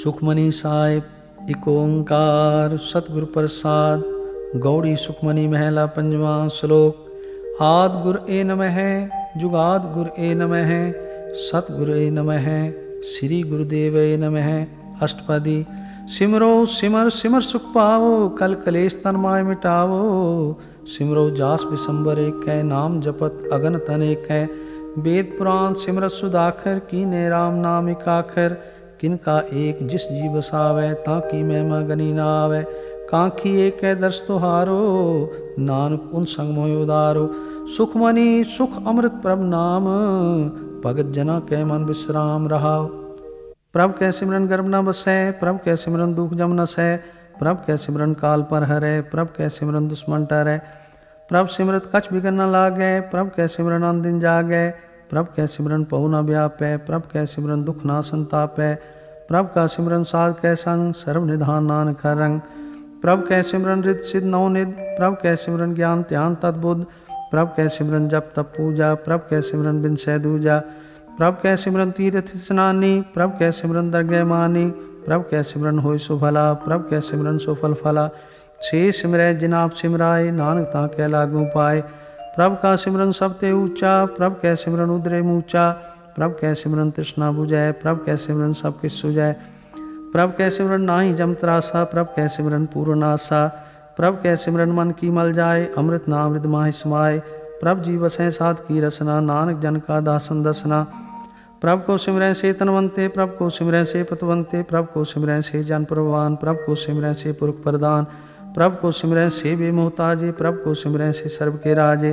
सुखमनी साहिब इक ओंकार सतगुर प्रसाद। गौड़ी सुखमनी महला पंजवा श्लोक। आद गुर ए नमः, जुगाद गुर ए नमः, सतगुर ए नमः, श्री गुरुदेव ए नमः। अष्टपदी। सिमरो सिमर सिमर सुख पाओ, कल कलेश तन माय मिटाओ। सिमरो जास बिसंबर एक है, नाम जपत अगन तन एक है। वेद पुराण सिमरत सुदाखर, कीने राम नाम एकाखर। किनका एक जिस जी बसावै, ताकि महिमा गनी ना आवै। कांखी एक है दर्श तुहारो, नानक उन संग मोहि उदारो। सुखमनी सुख अमृत प्रभ नाम, भगत जना कै मन विश्राम रहाओ। प्रभ कै सिमरन गर्भ न बसै, प्रभ कै सिमरन दुख जम न सै। प्रभ कै सिमरन काल पर हरै, प्रभ कै सिमरन दुश्मन टरै। प्रभ सिमरत कछ बिगन न लागै, प्रभ कै सिमरन अन दिन जागै। प्रभ कै सिमरन पहु न व्यापै, प्रभ कै सिमरन दुख ना संतापै। प्रभ का सिमरन साध कै संग, सर्व निधान नानक हर रंग। प्रभ कै सिमरन रित सिद्ध नवनिध, प्रभ कै सिमरन ज्ञान ध्यान तद्बुद्ध। प्रभ कै सिमरन जप तप पूजा, प्रभ कै सिमरन बिन सै दूजा। प्रभ कै सिमरन तीर्थ स्नानी, प्रभ कै सिमरन दरगह मानी। प्रभ कै सिमरन होय सो भला, प्रभ कै सिमरन सो फल फला। से सिमरै जिन आप सिमराए, नानक ताकै लागू पाए। प्रभ का सिमरन सब ते ऊंचा, प्रभ कै सिमरन उदरे मूचा। प्रभ कै सिमरन तृष्णा बुझै, प्रभ कै सिमरन सब किछ सुझै। प्रभ कै सिमरन नाहि जम त्रासा, प्रभ कै सिमरन पूर्ण आसा। प्रभ कै सिमरन मन की मल जाए, अमृत नाम हृदय माहि समाए। प्रभ जी बसै साध की रसना, नानक जन का दासन दसना। प्रभ को सिमरै से तनवंते, प्रभ को सिमरै से पतवंते। प्रभ को सिमरै से जन प्रवान, प्रभ को सिमरै से पुरख प्रदान। प्रभ को सिमरै से बेमोहताजे, प्रभ को सिमरै से सर्व के राजे।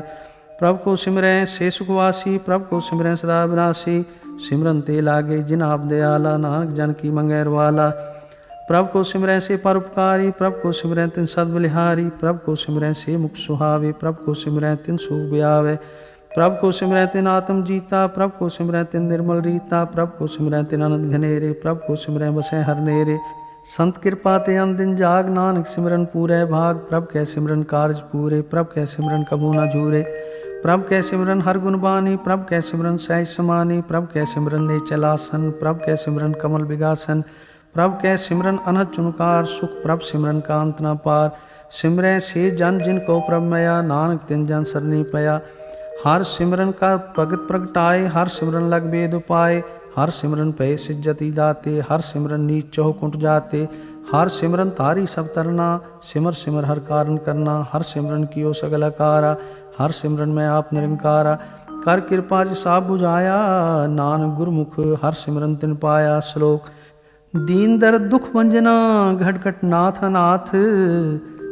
प्रभ को सिमरै से सुखवासी, प्रभ को सिमरै सदा विनाशी। सिमरन ते लागे जिन आप दयाला, नानक जन की मंगैर वाला। प्रभ को सिमरै से परोपकारी, प्रभ को सिमरै तिन सद बलिहारी। प्रभ को सिमरै से मुख सुहावे, प्रभ को सिमरै तिन सुख ब्यावे। प्रभ को सिमरै तिन आत्म जीता, प्रभ को सिमरै तिन निर्मल रीता। प्रभ को सिमरै तिन अनंत घनेरे, प्रभ को सिमरै बसै हर नेरे। संत कृपा ते अन दिन जाग, नानक सिमरन पूरै भाग। प्रभ कै सिमरन कारज पूरे, प्रभ कै सिमरन कबू न झूरे। प्रभ कै सिमरन हर गुण बानी, प्रभ कै सिमरन सहज समानी। प्रभ कै सिमरन नेचल आसन, प्रभ कै सिमरन कमल विगासन। प्रभ कै सिमरन अनहद चुनकार सुख, प्रभ सिमरन का अंत न पार। सिमरै से जन जिनको प्रभ मया, नानक तिन जन सरनी पया। हर सिमरन का भगत प्रगटाए, हर सिमरन लग वेद उपाय। हर सिमरन पे सिज्जति दाते, हर सिमरन नीच चौह कुंट जाते। हर सिमरन तारी सब तरना, सिमर सिमर हर कारण करना। हर सिमरन कियो सगल अकारा, हर सिमरन में आप निरंकारा। कर कृपा जिस आप बुझाया, नानक गुरमुख हर सिमरन तिन पाया। श्लोक। दीन दर्द दुख वंजना, घट घट नाथ अनाथ।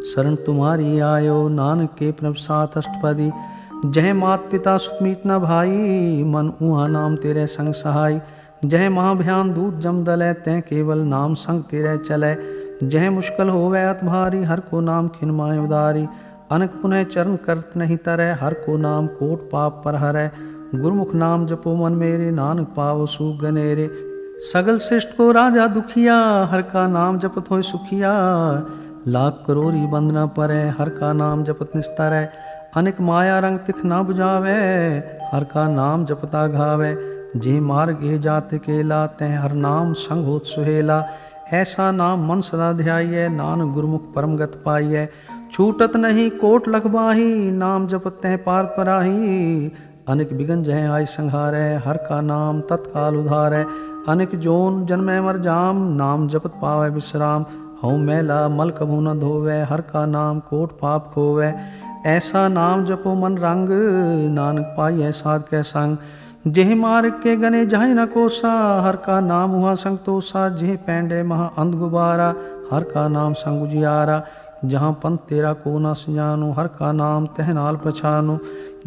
शरण तुम्हारी आयो, नानक के प्रभ साथ। अष्टपदी। जय मात पिता सुखमीत न भाई, मन उहा नाम तेरे संग सहाय। जय महाभयान दूत जम दलै, तै केवल नाम संग तेरे चलै। जय मुश्किल होवै अत भारी, हर को नाम खिन माय उदारी। अनक पुनः चरण करत नहीं तरह, हर को नाम कोट पाप पर हरै। गुरमुख नाम जपो मन मेरे, नानक पावो सुख गनेरे। सगल सृष्ट को राजा दुखिया, हर का नाम जपत होय सुखिया। लाख करोरी बंद न परै, हर का नाम जपत निस्तर है। अनेक माया रंग तिख ना बुझावे, हर का नाम जपता घावे। जे मार्ग ए जात केला, तै हर नाम संग होत सुहेला। ऐसा नाम मन सदा ध्याइयै, नानक गुरमुख परम गत पाइयै। छूटत नहीं कोट लखबाही, नाम जपत तै पार पराही। अनेक बिगन जह आय संहारै, हर का नाम तत्काल उधारै। अनेक जोन जन्मै मर जाम, नाम जपत पावै विश्राम। हऊँ मैला मल कभू न धोवै, हर का नाम कोट पाप खोवै। ऐसा नाम जपो मन रंग, नानक पाइयै साध कै संग। जेह मार्ग के गने जाहि न कोसा, हर का नाम हुआ संग तोसा। जेह पैंडे महा अंध गुबारा, हर का नाम संग उजियारा। जहाँ पंथ तेरा को न सुजानो, हर का नाम तह नाल पछानो।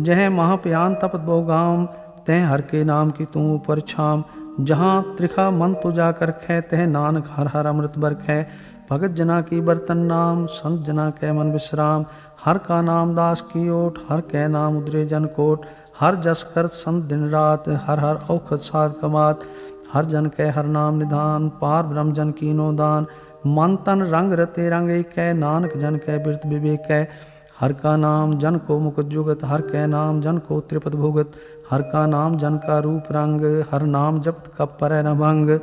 जह महाप्यान तपत बहु गाम, तह हर के नाम की तू ऊपर छाम। जहाँ त्रिखा मन तो जाकर खे, तह नानक हर हर अमृत बरखै। भगत जना की बर्तन नाम, संत जना कै मन विश्राम। हर का नाम दास की ओट, हर कै नाम उदरे जन कोट। हर जस करत संत दिन रात, हर हर औखद साध कमात। हर जन कै हर नाम निधान, पार ब्रह्म जन कीनो दान। मन तन रंग रते रंग एकै, नानक जन कै बिरत विवेकै। हर का नाम जन को मुकुट जुगत, हर कै नाम जन को त्रिपत भुगत। हर का नाम जन का रूप रंग, हर नाम जपत कप परੈ न भंग।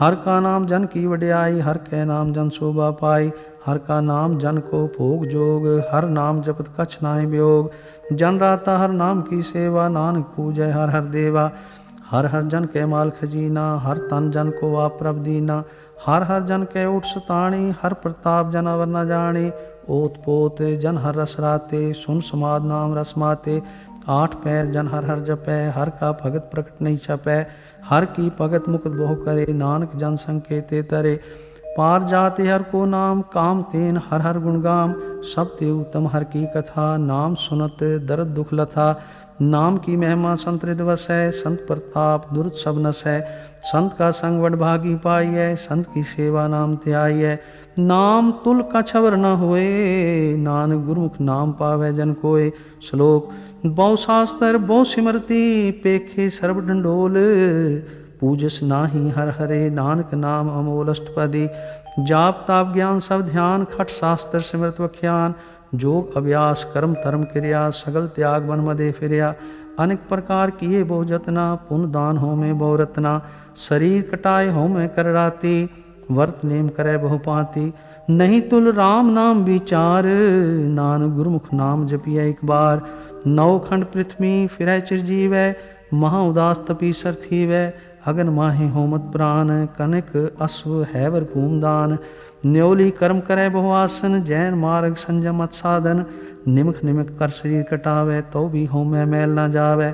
हर का नाम जन की वड्याई, हर कै नाम जन शोभा पाई। हर का नाम जन को भोग जोग, हर नाम जपत कछ नाहि वियोग। जन राता हर नाम की सेवा, नानक पूजै हर हर देवा। हर हर जन कै माल खजीना, हर तन जन को आप प्रभ दीना। हर हर जन कै उठ सताणी, हर प्रताप जन अवर न जानी। ओत पोत जन हर रस राते, सुन समाद नाम रस माते। आठ पैर जन हर हर जपै, हर का भगत प्रकट नहीं छपै। हर की भगत मुकुत बहु करे, नानक जन संकेते तरे। पार जाते हर को नाम, काम तेन हर हर गुण गाम। सब ते उत्तम हर की कथा, नाम सुनत दर्द दुख लथा। नाम की महिमा संत हृदय वसै, संत प्रताप दुर्त सब नसै। संत का संग वडभागी पाइयै, संत की सेवा नाम त्याइयै। नाम तुल का छवर न होए, नानक गुरमुख नाम पावै जन कोय। श्लोक बहु शास्त्र बहु सिमरती, पेखे सर्व डंडोल। पूजस नाही हर हरे, नानक नाम अमोल अष्टपदी। जाप ताप ज्ञान सब ध्यान, खट शास्त्र सिमरत वख्यान। जोग अभ्यास कर्म धर्म क्रिया, सगल त्याग वन मदे फिरया। अनेक प्रकार किए बहु जतना, पुण्य दान हो में बहु रत्ना। शरीर कटाए हो में कर राती, वर्त नेम करे बहु पाती। नहीं तुल राम नाम विचार, नानक गुरमुख नाम जपिए एक बार। नौ खंड पृथ्वी फिरै चिरजीवै, महा उदास तपीसर थीवै। अगन माहे होमत प्राण, कनक अश्व हैवर भूमदान। न्योली कर्म करे बहु आसन, जैन मार्ग संयम अत साधन। निमख निमख कर शरीर कटावे, तो भी होमै मैल न जावे।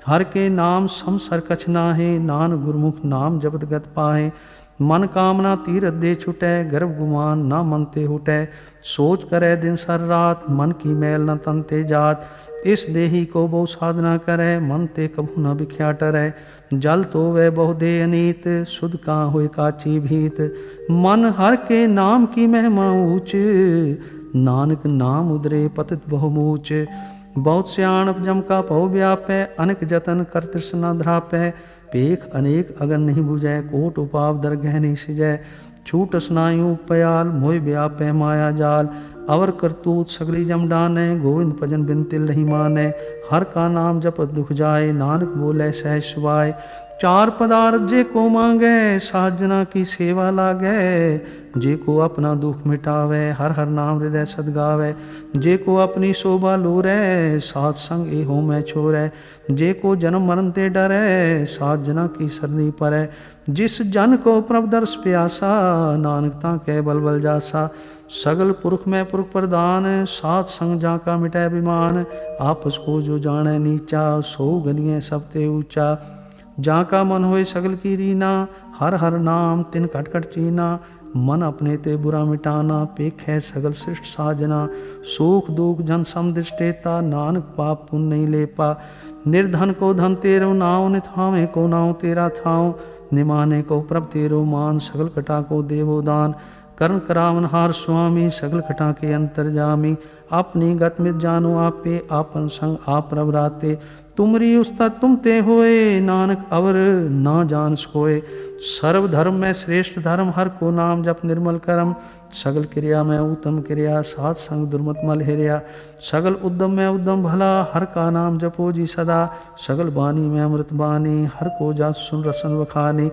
हर के नाम समसर कछ नाहे, नानक गुरमुख नाम जपत गत पाहे। मन कामना तीरथ दे छुटै, गर्भ गुमान ना मन ते हुटै। सोच करे दिन सर रात, मन की मैल न तन ते जात। इस देही को बहु साधना करे, मन ते कभू न बिख्या टरै। जल तो वह बहु दे अनीत, सुध का होए काची भीत। मन हर के नाम की महिमा ऊंच, नानक नाम उदरे पतित बहुमूच। बहुत स्याणप जम का पौ व्यापै, अनेक जतन कर तृष्णा ध्रापै। पेख अनेक अगन नहीं बुझै, कोट उपाव दर गह नहीं सिजै। छूट स्नायु पयाल, मोह व्यापै माया जाल। अवर करतूत सगली जम डानै, गोविंद भजन बिन तिल नहीं मानै। हर का नाम जपत दुख जाए, नानक बोले सहज सुभाए। चार पदार्थ जे को मांगै, साजना की सेवा लागै। जे को अपना दुख मिटावे, हर हर नाम हृदय सद गावे। जे को अपनी शोभा लोरै, सात संग ए हो मैं छोरै। जे को जन्म मरण ते डरै, सात जना की सरनी परै। जिस जन को प्रभ दर्श प्यासा, नानक ताकै बल बल जासा। सगल पुरख में पुरख प्रदान, सात संग जाका मिटै विमान। आपस को जो जाने नीचा, सो गनिए सब ते ऊंचा। जाका मन होए सगल की रीना, हर हर नाम तिन कट कट चीना। मन अपने ते बुरा मिटाना, पेख है सगल सृष्ट साजना। सुख दुख जन सम दृष्टेता, नानक पाप पुण्य नहीं लेपा। निर्धन को धन तेरो नाव, निथावे को नाव तेरा थाव। निमाने को प्रभ तेरो मान, सगल कटा को देवो दान। कर्ण करावन हार स्वामी, सगल कटा के अंतर्जामी। अपनी गत मित जानो आपे, आपन संग आप प्रभ राते। तुमरी उस्ता तुम ते होए, नानक अवर ना जान सोए। सर्व धर्म में श्रेष्ठ धर्म, हर को नाम जप निर्मल करम। सगल क्रिया में उत्तम क्रिया, सात संग दुर्मत मल हेरिया। सगल उद्यम में उद्यम भला, हर का नाम जपो जी सदा। सगल बानी में अमृत बानी, हर को जास सुन रसन वखानी।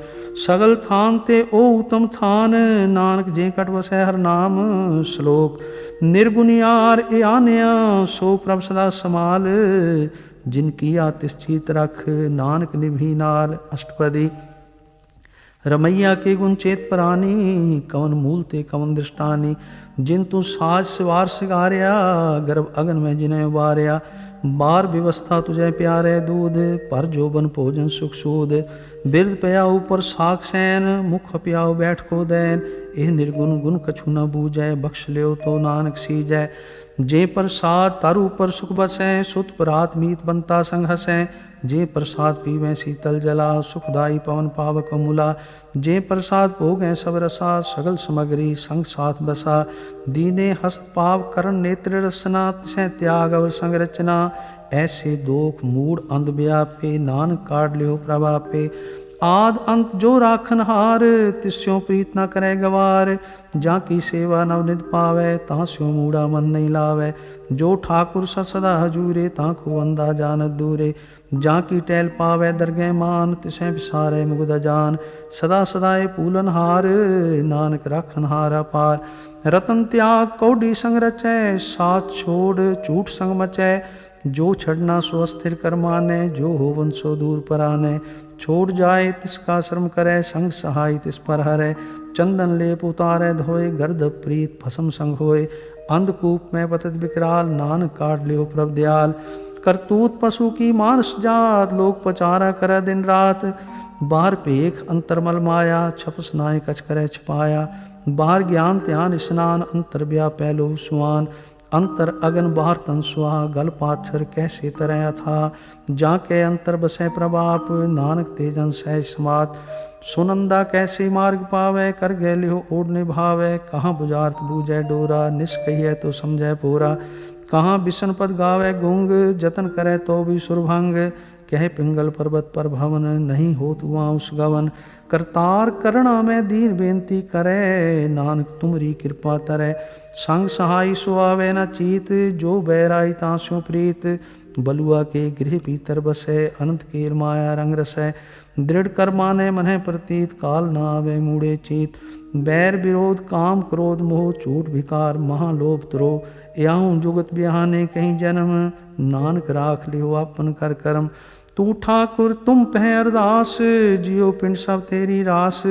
सगल थान ते ओ उत्तम थान, नानक जे कट वसै हर नाम। श्लोक निर्गुनियार ए आनया, सो प्रभ सदा समाल। जिनकी आतिश चीत रख, नानक निभी नाल। अष्टपदी रमैया के गुण चेत परानी, कवन मूल ते कवन दृष्टानी। जिन तू साज सवार सिगारिया, गर्भ अगन में जिन्हें उबारिया। बार व्यवस्था तुझे प्यारे दूध, पर जोबन भोजन सुख सूद। बिरद पया ऊपर साख सैन, मुख प्याओ बैठ को दैन। एह निर्गुण गुण कछु न बूझै, बख्श लियो तो नानक सीजै। जे प्रसाद तारू पर सुख बसै, सुत परात मीत बनता संग हसै। जे प्रसाद पीवें शीतल जला, सुखदाई पवन पावक मूला। जे प्रसाद भोगें सब रसा, सगल सामग्री संग साथ बसा। दीने हस्त पाव करण नेत्र रसना, तिसै त्याग अवर संग रचना। ऐसे दोख मूड अंध व्यापे, नानक काट लियो प्रभापे। आद अंत जो राखन हार, तिस्यों प्रीत न करे गवार। जाकी सेवा नवनित पावै, तास्यों मूढ़ा मन नहीं लावै। जो ठाकुर सदा हजूरे, ताको वंदा जानत दूरे। जाकी टैल पावै दरगह मान, तिसें विसारै मुगद जान। सदा सदाए पूलन हार, नानक राखन हारा पार। रतन त्याग कौडी संग रचै, साथ छोड़ झूठ संग मचै। जो छड़ना सो अस्थिर कर मानै, जो होवन सो दूर पर आनै। छोड़ जाए तिसका श्रम करे, संग सहाय तिस पर हरै। चंदन लेप उतारै धोए, गर्द प्रीत भस्म संग होए। अंधकूप में पतित विकराल, नानक काट लियो प्रभ दयाल। करतूत पशु की मानस जात, लोक पचारा करे दिन रात। बाहर पेख अंतरमल माया, छपस नाय कछ करे छपाया। बाहर ज्ञान ध्यान स्नान, अंतर व्यापै लोभ सुआन। अंतर अगन बाहर तन सुहा, गल पाथर कैसे तरह था। जाके अंतर बसै प्रभाप, नानक तेजन सहज समात। सुनंदा कैसे मार्ग पावै, कर गए लिहो ओढ़ निभावै। कहाँ बुझार्थ बूझै डोरा, निस कहिए तो समझै पोरा। कहाँ बिसन पद गावै गुंग, जतन करे तो भी सुरभंग। कह पिंगल पर्वत पर भवन, नहीं हो तू उस गवन। करतार करना में दीन बेनती करे, नानक तुमरी कृपा तरै। संग सहाय सुआवे न चीत, जो बैराई तास्यों प्रीत। बलुआ के गृह भीतर बसै, अनंत केर माया रंग रसै। दृढ़ कर माने मन्ह प्रतीत, काल न आवे मूढ़े चीत। बैर विरोध काम क्रोध मोह, झूठ विकार महालोभ द्रोह। याहूँ जुगत बिहाने कहीं जन्म, नानक राख लियो आपन कर करम। तू ठाकुर तुम पह अरदास, जियो पिंड सब तेरी रास।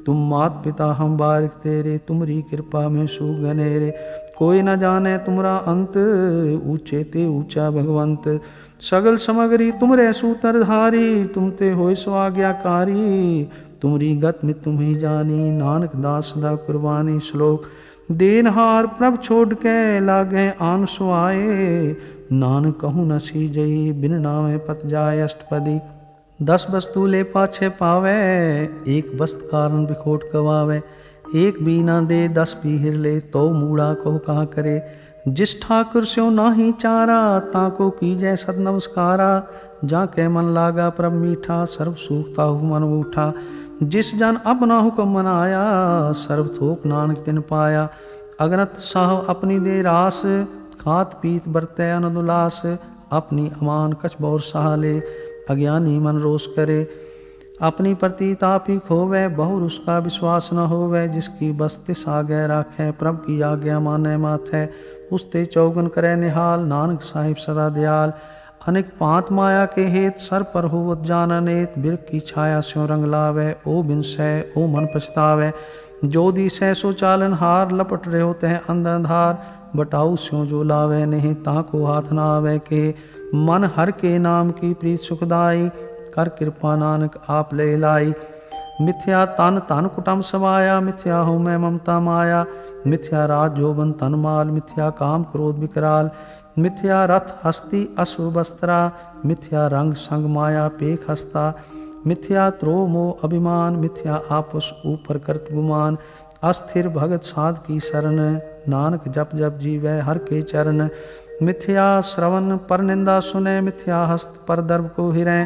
तुम मात पिता हम बारिक तेरे, तुमरी कृपा में सुगनेरे। कोई न जाने तुमरा अंत, ऊंचे ते ऊंचा भगवंत। सगल समगरी तुमरे सूतर धारी, तुम ते होय सो आज्ञाकारी। तुमरी गत में तुम ही जानी, नानक दास सदा कुर्बानी। श्लोक देनहार प्रभ छोड़ के, लागे आन सो आए। नानक कहूँ न सीजई, बिन नामे पत जाय अष्टपदी। 10 वस्तु ले पाछे पावे, एक वस्त कारण बिखोट गवावे। एक भी ना दे 10 पीहिर ले, तो मूढ़ा को कहा करे। जिस ठाकुर स्यो नाही चारा, ताको कीजै सद नमस्कारा। जाके मन लागा प्रभ मीठा, सर्व सुख ताहु मन उठा। जिस जन अपना हुक्म मनाया, सर्व थोक नानक तिन पाया। अगनत साह अपनी दे रास, खात पीत बरतै आनंद उल्लास। अपनी अमान कछ बौर सहाले, अज्ञानी मन रोष करे। अपनी प्रतीत आप ही खोवै, बहुर उसका विश्वास न होवै। जिसकी बस तिस आगे राखै, प्रभ की आज्ञा मानै माथै। उसते चौगन करे निहाल, नानक साहिब सदा दयाल। अनेक पांत माया के हेत, सर पर होवत जान अनेत। बिरख की छाया स्यों रंग लावै, ओ बिनसै ओ मन पछतावै। जो दिसै सो चालन हार, लपट रहो तह अंध अंधार। बटाऊ स्यों जो लावे नहीं, ताको हाथ न आवे के। मन हर के नाम की प्रीत सुखदाई, कर कृपा नानक आप ले लाई। मिथ्या तन तन कुटम समाया, मिथ्या हो मैं ममता माया। मिथ्या राज जोबन तन माल, मिथ्या काम क्रोध विकराल। मिथ्या रथ हस्ती अश्व वस्त्रा, मिथ्या रंग संग माया पेख हस्ता। मिथ्या त्रोह मोह अभिमान, मिथ्या आपस ऊपर करत गुमान। अस्थिर भगत साध की शरण, नानक जप जप जीवै हर के चरण। मिथ्या श्रवण पर निंदा सुनै, मिथ्या हस्त पर दर्भ को हिरै।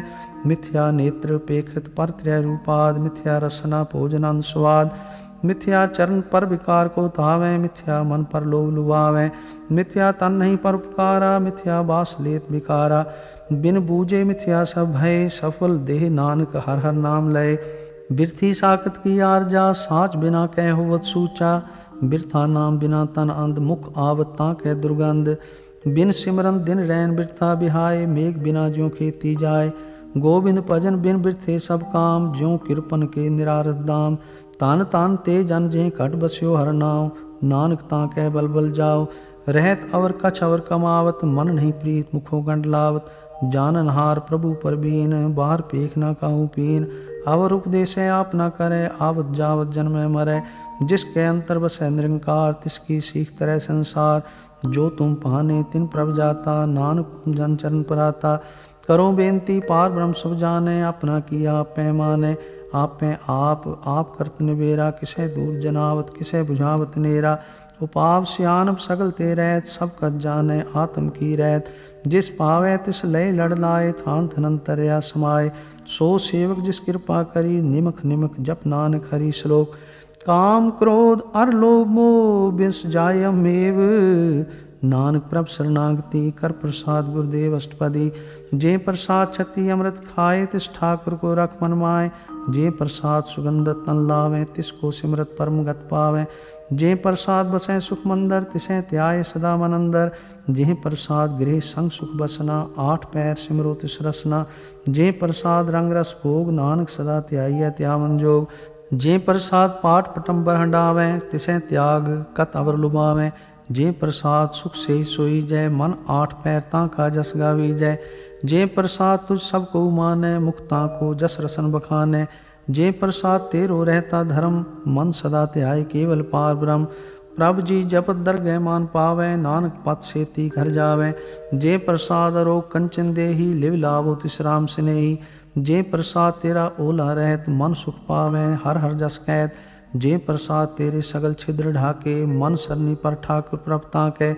मिथ्या नेत्र पेखत पर त्रय रूपाद, मिथ्या रसना भोजन स्वाद। मिथ्या चरण पर विकार को तावै, मिथ्या मन पर लोभ लुभावै। मिथ्या तन नहीं पर उपकारा, मिथ्या बास लेत विकारा। बिन बूझे मिथ्या सब भय, सफल देह नानक हर हर नाम लय। बिरथी साकत की आरजा, साच बिना कह होवत सूचा। बिरथा नाम बिना तन अंध, मुख आवत ताके दुर्गंध। बिन सिमरन दिन रैन बिरथा बिहाय, मेघ बिना ज्यों खेती जाय। गोविंद भजन बिन बिरथे सब काम, ज्यों किरपन के निरारत दाम। तान तान ते जन जें घट बस्यो हर नाम, नानक ताके बल बल जाओ। रहत अवर कछ अवर कमावत, मन नहीं प्रीत मुखों गंड लावत। जानन हार प्रभु पर बीन, बाहर पेख ना काहू पीन। अवर उपदेश आप न करे, आवत जावत जन्म मरै। जिसके अंतर बसै निरंकार, तिसकी सीख तरह संसार। जो तुम पाने तिन प्रभ जाता, नानक जन चरण पर आता। करो बेनती पार ब्रह्म सब जाने, अपना किया आप पैमाने। आप में आप करत निबेरा, किसे दूर जनावत किसे बुझावत नेरा। उपाव सियानब सगल ते रहत, सब कत जाने आत्म की रहत। जिस पावै तिस लय लड़ लाए, थान धनंतरया समाए। सो सेवक जिस कृपा करी, निमख निमख जप नानक हरि श्लोक। काम क्रोध अर लोभ मोह बिस जाय मेव, नानक प्रभ शरणागति कर प्रसाद गुरुदेव अष्टपदी। जे प्रसाद छति अमृत खाए, तिस ठाकुर को रख मन माए। जे प्रसाद सुगंध तन लावे, तिसको सिमरत परम गत पावे। जे प्रसाद बसें सुख मंदर, तिसें त्याय सदा मन अंदर। जे प्रसाद गृह संग सुख बसना, आठ पैर सिमरो तिस रसना। जे प्रसाद रंग रस भोग, नानक सदा त्याई त्यावन जोग। जे प्रसाद पाठ पटंबर हंडावें, तिसें त्याग कत अवर लुभावें। जे प्रसाद सुख से सोई जय, मन आठ पैर ताका जस गावी जय। जे प्रसाद तुझ सब को माने, मुक्ता को जस रसन बखाने। जे प्रसाद तेरो रहता धर्म, मन सदा त्याय केवल पार ब्रह्म। प्रभु जी जपत दरगह मान पावे, नानक पत सेती घर जावे। जे प्रसाद अरोग कंचन देही, लिव लाभो तिस राम स्नेही। जे प्रसाद तेरा ओला रहत, मन सुख पावे हर हर जस कहत। जे प्रसाद तेरे सगल छिद्र ढाके, मन सरनी पर ठाकुर प्रभ ताके।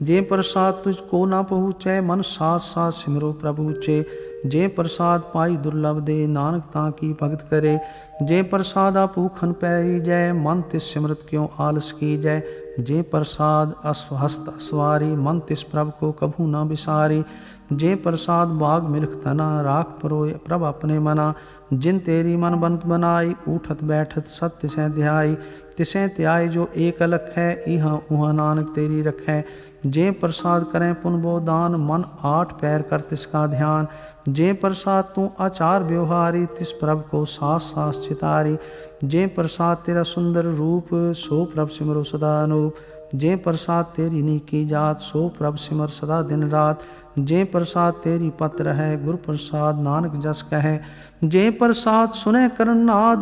जे प्रसाद तुझको ना पहुँचे, मन साथ साथ सिमरो प्रभु ऊचे। जे प्रसाद पाई दुर्लभ दे, नानक ताकी भगत करे। जे प्रसादा पूखन पैरी जय, मन तिस सिमरत क्यों आलस की जय। जे प्रसाद अस्वहस्त अस्वारी, मन तिस प्रभ को कभू ना बिसारी। जे प्रसाद बाग मिल्ख तना, राख परोए प्रभ अपने मना। जिन तेरी मन बंत बनाई, उठत बैठत सत्य से ध्याई। तिसें त्याय जो एक अलख है, इहाँ उहाँ नानक तेरी रखै। जे प्रसाद करें पुन बो दान, मन आठ पैर कर तिसका ध्यान। जे प्रसाद तू आचार व्यवहारी, तिस प्रभ को सास सास चितारी। जे प्रसाद तेरा सुंदर रूप, सो प्रभ सिमरो सदा अनूप। जे प्रसाद तेरी नीकी जात, सो प्रभ सिमर सदा दिन रात। जे प्रसाद तेरी पत्र है, गुरु प्रसाद नानक जस कहे। जे प्रसाद सुने करनाद,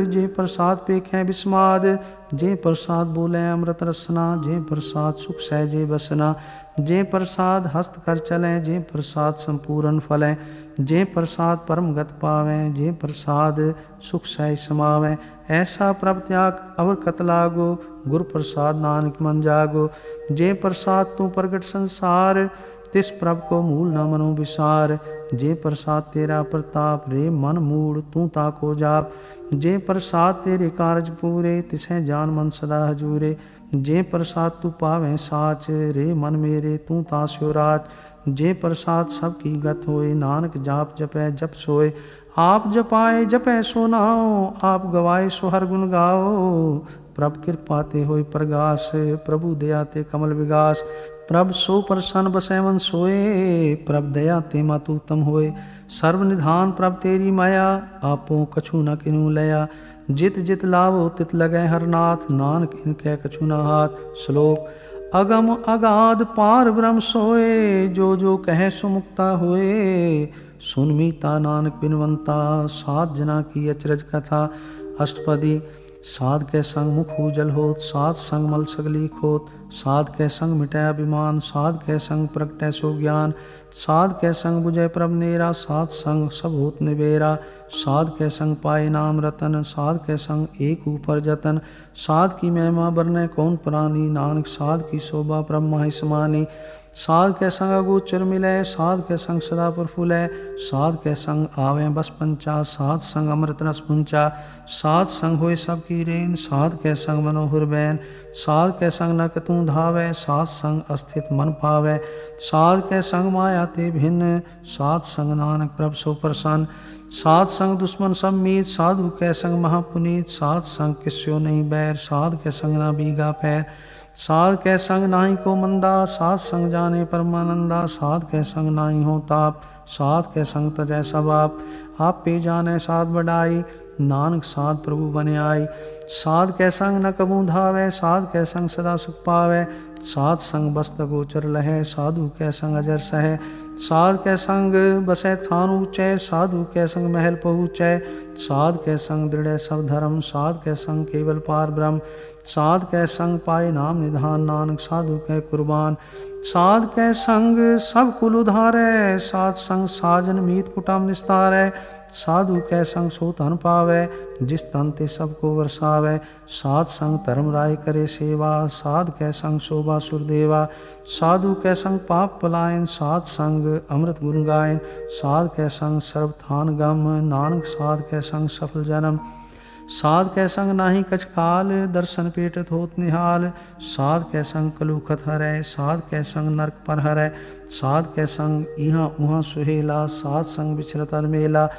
जे प्रसाद पेखें बिस्माद। जे प्रसाद बोले अमृत रसना, जे प्रसाद सुख सहजे बसना। जे प्रसाद हस्त कर चलें, जे प्रसाद संपूर्ण फलें। जे प्रसाद परम गत पावें, जे प्रसाद सुख सहज समावें। ऐसा प्रभ त्याग अवर कत लागो, गुरु प्रसाद नानक मन जागो। जे प्रसाद तू प्रगट संसार, तिस प्रभ को मूल न मनो विसार। जे प्रसाद तेरा प्रताप, रे मन मूड तू ताको जाप। जे प्रसाद तेरे कारज पूरे, तिसें जान मन सदा हजूरे। जे प्रसाद तू पावें साच, रे मन मेरे तू तास्यो राच। जे प्रसाद सबकी गत होए, नानक जाप जपै जप सोए। आप जपाए जपै सो नाओ, आप गवाए सो हर गुण गाओ। प्रभ कृपा ते होए प्रगास, प्रभु दया ते कमल विगास। प्रभ सो प्रसन्न बसै मन सोए, प्रभ दया ते मातु उत्तम होए। सर्व निधान प्रभ तेरी माया, आपो कछु न किन्हू लया। जित जित लावो तित लगै हर नाथ, नानक इनकै कछु न हाथ। श्लोक अगम अगाध पार ब्रह्म सोए, जो जो कहे सो मुक्ता होए। सुन मीता नानक बिनवंता, सात जना की अचरज कथा। अष्टपदी साध के संग मुख उजल होत, साध संग मल सगली खोत। साध के संग मिटै अभिमान, साध के संग प्रगटै सो ज्ञान। साध के संग बुझै प्रभ नेरा, साध संग सब होत निबेरा। साध के संग पाए नाम रतन, साध के संग एक ऊपर जतन। साध की महिमा बरनै कौन प्राणी, नानक साध की शोभा ब्रह्मा ही समानी। साध के संग अगोचर मिलै, साध के संग सदा प्रफुल्लै। साध के संग आवें बस पंचा, साध संग अमृत रस पुंचा। साध संग होए सब की रेन, साध के संग मनोहर बैन। साध के संग नक तू धावै, साध संग अस्थित मन पावै। साध के संग माया ते भिन्न, साध संग नानक प्रभ सो प्रसन्न। साध संग दुश्मन सब मीत, साधु के संग महापुनीत। साध संग किस्यो नहीं बैर, साध के संग ना बीगा पैर। साध के संग नाही को मंदा, साध संग जाने परमानंदा। साध के संग नाही हो ताप, साध के संग तजै सब आप पे जाने साध बढ़ाई। नानक साध प्रभु बने आई। साध के संग न कबू धावै, साध के संग सदा सुख पावै। साध संग बस्त गोचर लहै, साधु के संग अजर सहै। साध के संग बसै थान ऊँचै, साधु के संग महल पहुँचै। साध के संग दृढ़ सब धर्म, साध के संग केवल पार ब्रह्म। साध के संग पाए नाम निधान, नानक साधु के कुर्बान। साध के संग सब कुल उधारै, साध संग साजन मीत कुटुम निस्तारै। साधु कै संग सो धन पावै, जिस तन ते सबको वरसावै। साध संग धर्म राय करे सेवा, साध कै संग शोभा सुरदेवा। साधु कै संग पाप पलायन, साध संग अमृत गुण गायन। साध कै संग सर्व थान गम, नानक साध कै संग सफल जन्म। साध कै संग नाहि कछ काल, दर्शन पेटत होत निहाल। साध कै संग कलुखत हरै, साध कै संग नरक पर हरै। साध कै संग इहाँ उहाँ सुहेला, साध संग बिछरत अलमेला।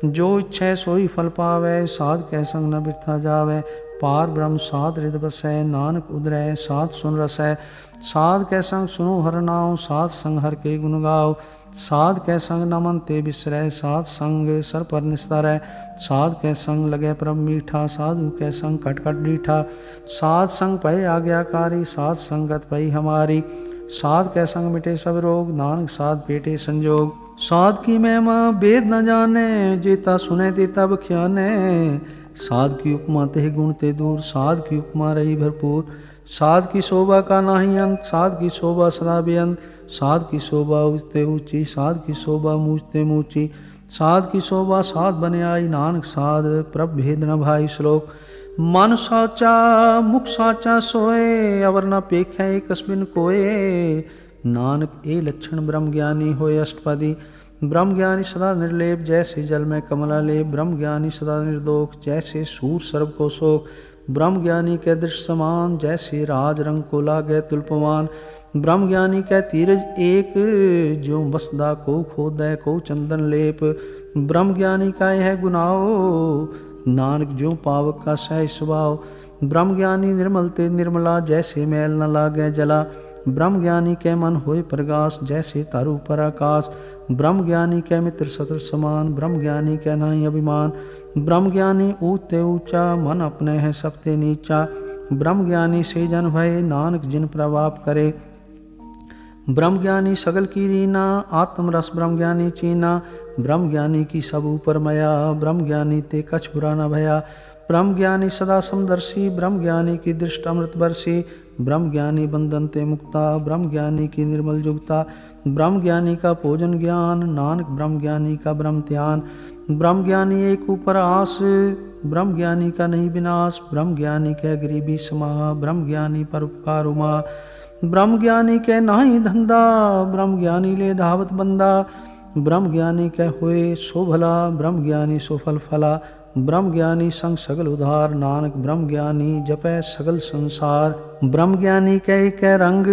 जो इच्छै सोई फल पावै, साध कै संग न बिरथा जावै। पार ब्रह्म साध हृद बसै, नानक उदरै साध सुन रसै। साध कै संग सुनो हर नाम, साध संग हर के गुण गाओ। साध कै संग न मन ते बिसरै, साध संग सर पर निस्तारै। साध कै संग लगे परम मीठा, साधु कै संग कट कट डीठा। साध संग पै आज्ञाकारी, साध संगत पै हमारी। साध कै संग मिटे सब रोग, नानक साध पेटे संजोग। साध की महिमा वेद न जाने, जेता सुने तेता बख्याने। साध की उपमा तेह गुण ते दूर, साध की उपमा रही भरपूर। साध की शोभा का नाही अंत, साध की शोभा सदा बेअंत। साध की शोभा ऊंचते ऊंची, साध की शोभा मूचते मूची। साध की शोभा साध बने आई, नानक साध प्रभ भेद न भाई। श्लोक। मन साचा मुख साचा सोए, अवर न पेखै कस्बिन कोए। नानक ए लक्षण ब्रह्म ज्ञानी होए अष्टपदी। ब्रह्म ज्ञानी सदा निर्लेप, जैसे जल में कमला लेप। ब्रह्म ज्ञानी सदा निर्दोष, जैसे सूर सर्व को शोक। ब्रह्म ज्ञानी के दृश्य समान, जैसे राज रंग को लागे तुल्पमान। ब्रह्म ज्ञानी कै तीरज एक, ज्यों बसदा को खोदै को चंदन लेप। ब्रह्म ज्ञानी का यह गुनाओ, नानक ज्यों पावक का सह स्वभाव। ब्रह्म ज्ञानी निर्मल ते निर्मला, जैसे मैल न लागे जला। ब्रह्म ज्ञानी के मन होए प्रगास, जैसे तारू पर आकाश। ब्रह्म ज्ञानी के मित्र शत्रु समान, ब्रह्म ज्ञानी के नहीं अभिमान। ब्रह्म ज्ञानी ऊंचे ऊंचा, मन अपने है सबते नीचा। ब्रह्म ज्ञानी से जन भय, नानक जिन प्रभाव करे। ब्रह्म ज्ञानी सगल की रीना, आत्म रस ब्रह्म ज्ञानी चीना। ब्रह्म ज्ञानी की सब ऊपर मया, ब्रह्म ज्ञानी ते कछ बुरा न भया। ब्रह्म ज्ञानी सदा समदर्शी, ब्रह्म ज्ञानी की दृष्ट अमृत बरसी। ब्रह्म ज्ञानी बंधन ते मुक्ता, ब्रह्म ज्ञानी की निर्मल जुगता। ब्रह्म ज्ञानी का भोजन ज्ञान, नानक ब्रह्म ज्ञानी का ब्रह्म ध्यान। ब्रह्म ज्ञानी एक ऊपर आस, ब्रह्म ज्ञानी का नहीं विनाश। ब्रह्म ज्ञानी के गरीबी समाह, ब्रह्म ज्ञानी पर उपकार उमा। ब्रह्म ज्ञानी के नाही धंधा, ब्रह्म ज्ञानी ले धावत बंदा। ब्रह्म ज्ञानी के होए सो भला, ब्रह्म ज्ञानी सो फल फला। ब्रह्म ज्ञानी संग सगल उधार, नानक ब्रह्म ज्ञानी जपै सगल संसार। ब्रह्म ज्ञानी कै रंग,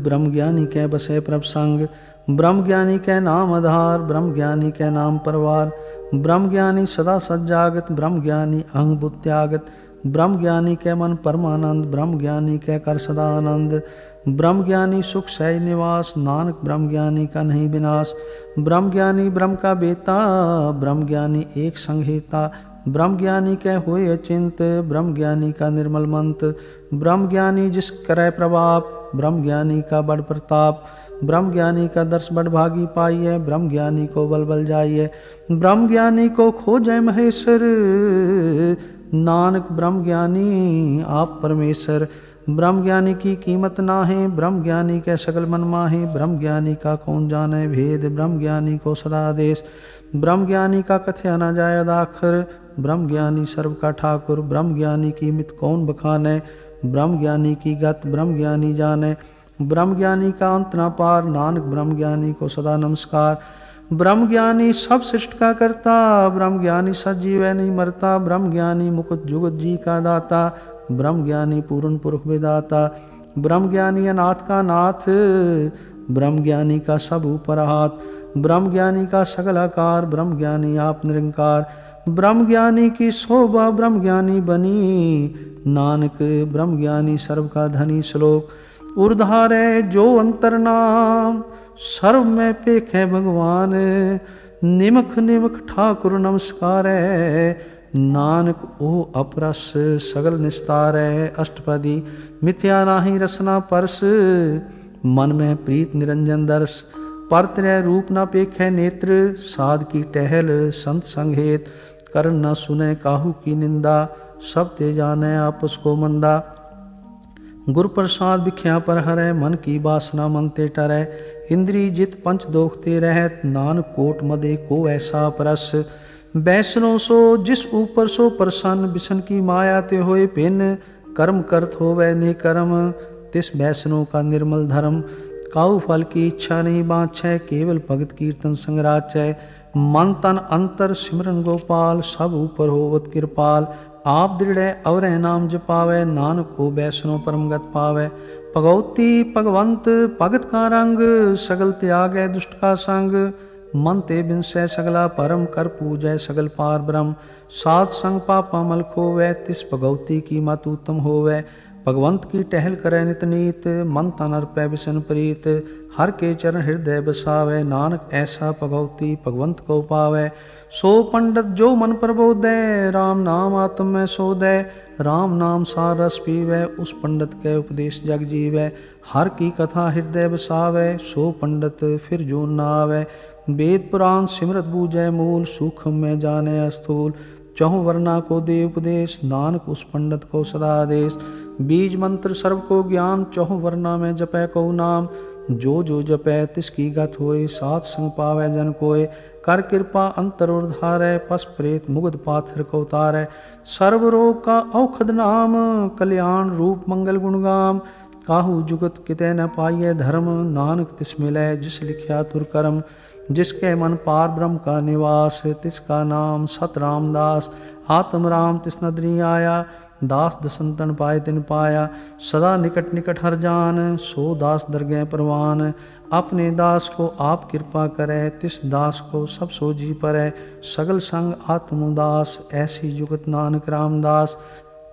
ब्रह्म ज्ञानी कै बसे प्रभ संग। ब्रह्म ज्ञानी कै नाम आधार, ब्रह्म ज्ञानी कै नाम परवार। ब्रह्म ज्ञानी सदा सज्जागत, ब्रह्म ज्ञानी अहंग बुद्ध त्यागत। ब्रह्म ज्ञानी कै मन परमानंद, ब्रह्म ज्ञानी कै कर सदा आनंद। ब्रह्म ज्ञानी सुख सहज निवास, नानक ब्रह्म ज्ञानी का नहीं विनाश। ब्रह्म ज्ञानी ब्रह्म का बेता, ब्रह्म ज्ञानी एक संहेता। ब्रह्म ज्ञानी कै होए अचिंत, ब्रह्म ज्ञानी का निर्मल मंत्र। ब्रह्म ज्ञानी जिस करे प्रभाव, ब्रह्म ज्ञानी का बड़ प्रताप। ब्रह्म ज्ञानी का दर्श बड़ भागी पाइए, ब्रह्म ज्ञानी को बल बल जाइए। ब्रह्म ज्ञानी को खोजै महेश्वर, नानक ब्रह्म ज्ञानी आप परमेश्वर। ब्रह्म ज्ञानी की कीमत ना है, ब्रह्म ज्ञानी के सकल मन माहे। ब्रह्म ज्ञानी का कौन जाने भेद, ब्रह्म ज्ञानी को सदा आदेश। ब्रह्म ज्ञानी का कथया न जाय अदाखर, ब्रह्म ज्ञानी सर्व का ठाकुर। ब्रह्म ज्ञानी की मित कौन बखाने, ब्रह्म ज्ञानी की गत ब्रह्म ज्ञानी जाने। ब्रह्म ज्ञानी का अंत न पार, नानक ब्रह्म ज्ञानी को सदा नमस्कार। ब्रह्म ज्ञानी सब सृष्ट का करता, ब्रह्म ज्ञानी सजीव है नहीं मरता। ब्रह्म ज्ञानी मुकुट जुगत जी का दाता, ब्रह्म ज्ञानी पूर्ण पुरुष विदाता। ब्रह्म ज्ञानी अनाथ का नाथ, ब्रह्म ज्ञानी का सब ऊपर हाथ। ब्रह्म ज्ञानी का सगल आकार, ब्रह्म ज्ञानी आप निरंकार। ब्रह्म ज्ञानी की शोभा ब्रह्म ज्ञानी बनी, नानक ब्रह्म ज्ञानी सर्व का धनी। श्लोक। उर्धारे जो अंतर नाम, सर्व में पेखे भगवान। निमख निमख ठाकुर नमस्कार, नानक ओ अपरस सगल निस्तार। अष्टपदी। मिथ्या नाही रसना परस, मन में प्रीत निरंजन दर्श। परत्रय रूप न पेखे नेत्र, साध की टहल संत संगेत। करण न सुने काहू की निंदा, सब ते जाने आपस को मंदा। गुर प्रसाद भिख्या पर हरै, मन की वासना मन ते टरै। इंद्री जित पंच दोखते रहत, नानक कोट मदे को ऐसा परस। बैसनो सो जिस ऊपर सो प्रसन्न, बिसन की माया ते होए भिन्न, कर्म करत होवै ने कर्म, तिस बैसनो का निर्मल धर्म। काऊ फल की इच्छा नहीं बाँछै, केवल भगत कीर्तन संगराचै। मन तन अंतर सिमरन गोपाल, सब ऊपर होवत कृपाल। आप दृढ़ अवरै नाम जपावै, नानक को बैसनो परमगत पावै। भगवती भगवंत भगत का रंग, सगल त्यागै दुष्ट का संग। मन ते बिनसै सगला परम, कर पूजै सगल पार ब्रह्म। साध संग पापा मल खोवै, तिस भगवती की मत उत्तम होवै। भगवंत की टहल करे नित नीत, मन तन अर्पै बिसन प्रीत। हर के चरण हृदय बसावै, नानक ऐसा भगवती भगवंत को पावै। सो पंडित जो मन प्रबोधै, राम नाम आत्म में सोधै। राम नाम सार रस पीवै, उस पंडित के उपदेश जग जीवै। हर की कथा हृदय बसावै, सो पंडित फिर जून न आवै। वेद पुराण सिमरत बूझै मूल, सूक्ष्म में जाने स्थूल। चहुँ वर्णा को दे उपदेश, नानक उस पंडित को सदा आदेश। बीज मंत्र सर्व को ज्ञान, चहुँ वर्णा में जपै को नाम। जो जो जपै तिसकी गत होय, साथ संग पावै जन कोय। कर कृपा अंतर उधारै, पस प्रेत मुगध पाथर को उतारै। सर्व रोग का औखद नाम, कल्याण रूप मंगल गुणगाम। काहू जुगत कितै न पाइयै धर्म, नानक तिस मिलै जिस लिखिया तुर करम। जिसके मन पार ब्रह्म का निवास, तिसका नाम सत रामदास। आत्म राम तिस नदरी आया, दास दसंतन पाए तिन पाया। सदा निकट निकट हर जान, सो दास दरगह परवान। अपने दास को आप कृपा करे, तिस दास को सब सो जी परै। सगल संग आत्म उदास, ऐसी जुगत नानक रामदास।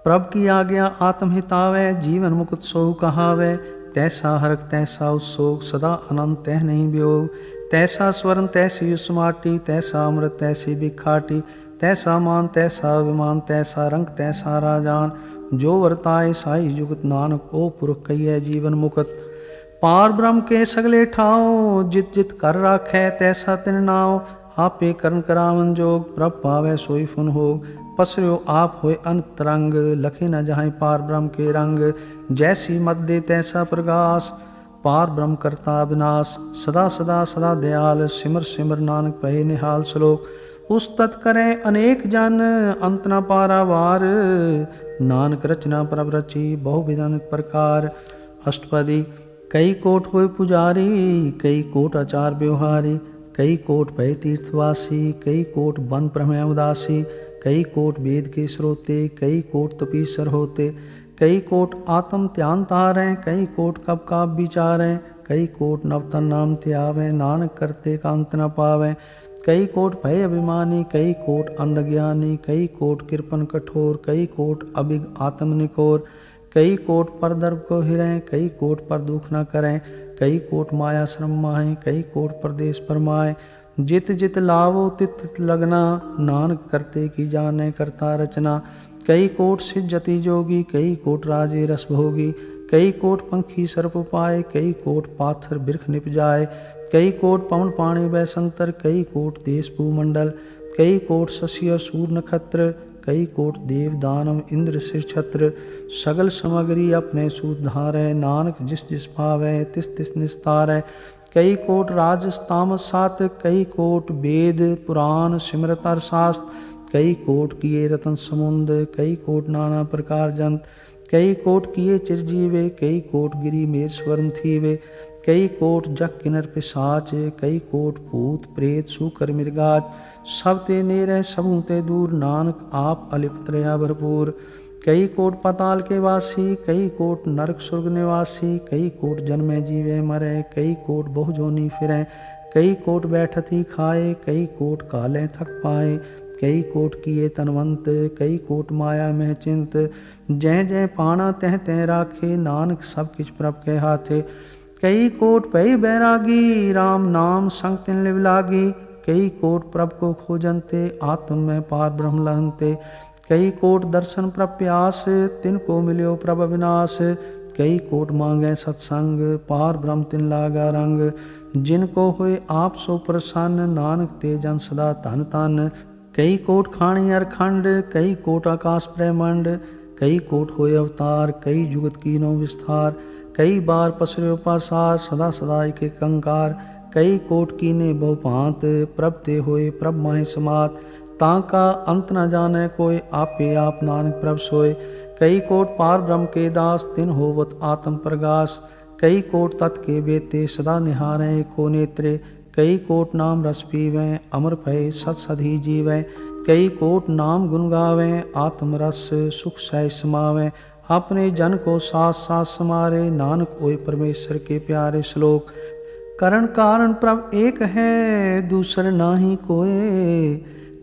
प्रभ की आज्ञा आत्म हितावै, जीवन मुकुत सोहु कहावै। तैसा हरक तैसा उत्सोग, सदा अनंत तह नहीं वियोग। तैसा स्वर्ण तैसी उसमाटी, तैसा अमृत तैसी बिखाटी। तैसा मान तैसा अभिमान, तैसा रंग तैसा राजान। जो वर्ताए साई जुगत, नानक ओ पुरख कहिए जीवन मुकत। पार ब्रह्म के सगले ठाओ, जित जित कर राखै तैसा तिन नाओ। आपे करण करावन जोग, प्रभ पावै सोई फुन होग। पसर्यो आप होए अनंत तरंग, लखे न जहाँ पार ब्रह्म के रंग। जैसी मत दे तैसा प्रकाश, पार ब्रह्म करता विनाश। सदा सदा सदा दयाल, सिमर सिमर नानक पहे निहाल। श्लोक उस्तत करें अनेक जन, अंत न पारावार। नानक रचना प्रभ रची, बहु विधन प्रकार। अष्टपदी कई कोट होए पुजारी, कई कोट आचार व्यवहारी। कई कोट भय तीर्थवासी, कई कोट बन प्रमेय उदासी। कई कोट वेद के स्रोते, कई कोट तपीसर होते। कई कोट आत्म ध्यान तारें, कई कोट कब का विचारें। कई कोट नवतन नाम त्यावें, नानक करते का अंत न पावें। कई कोट भय अभिमानी, कई कोट अंधज्ञानी। कई कोट कृपन कठोर, कई कोट अभिग आत्म निकोर। कई कोट पर दर्भ को हिरें, कई कोट पर दुख न करें। कई कोट माया श्रम माहें, कई कोट परदेश परमाए। जित जित लावो तित तित लगना, नानक करते की जाने करता रचना। कई कोट सिज्जति जोगी, कई कोट राजे रस भोगी। कई कोट पंखी सर्प पाए, कई कोट पाथर बिरख निप जाए। कई कोट पवन पाणी बैसंतर, कई कोट देश भूमंडल। कई कोट शशि और सूर्य नक्षत्र, कई कोट देव दानव इंद्र सिर छत्र। सगल सामग्री अपने सूत धारै, नानक जिस जिस पावै तिस तिस निस्तारै। कई कोट राजस तामस सात, कई कोट वेद पुराण सिमरत अर शास्त्र। कई कोट किए रतन समुंद, कई कोट नाना प्रकार जंत। कई कोट किए चिरजीवे, कई कोट गिरी मेर स्वर्ण थीवे। कई कोट जग किन्नर पिशाच, कई कोट भूत प्रेत सूकर मृगाच। सब ते नेरे सबू ते दूर, नानक आप अलिप्त रया भरपूर। कई कोट पाताल के वासी, कई कोट नरक स्वर्ग निवासी। कई कोट जन्मे जीवे मरे, कई कोट बहु जोनी फिरें। कई कोट बैठत ही खाए, कई कोट काले थक पाए। कई कोट किए तनवंत, कई कोट माया में चिंत। जय जय पाना तह तह राखे, नानक सब किछ प्रभ के हाथे। कई कोट भय बैरागी, राम नाम संग तिन लिव लागी। कई कोट प्रभ को खोजनते, आत्म में पार ब्रह्म लहनते। कई कोट दर्शन प्रभ प्यास, तिनको मिल्यो प्रभ अविनाश। कई कोट मांगे सत्संग, पार ब्रह्म तिन लागा रंग। जिनको हुए आप सो प्रसन्न, नानक ते जन सदा धन तन। कई कोट खाणी अरखंड, कई कोट आकाश ब्रह्मंड। कई कोट होए अवतार, कई जुगत कीनो विस्तार। कई बार पसर्यो पासार, सदा सदा एक कंकार। कई कोट कीने बहु भांत, प्रभ ते होए प्रभ माहि समात। ताका अंत न जाने कोय, आपे आप नानक प्रभ सोय। कई कोट पार ब्रह्म के दास, तिन होवत आत्म प्रगास। कई कोट तत् के बेते, सदा निहारें को नेत्रे। कई कोट नाम रस पीवें, अमर भय सत सधी जीवें। कई कोट नाम गुण गावें, आत्म रस सुख सह समावें। अपने जन को साथ साथ समारे, नानक ओय परमेश्वर के प्यारे। श्लोक। करण कारण प्रभ एक है, दूसर नाही कोय।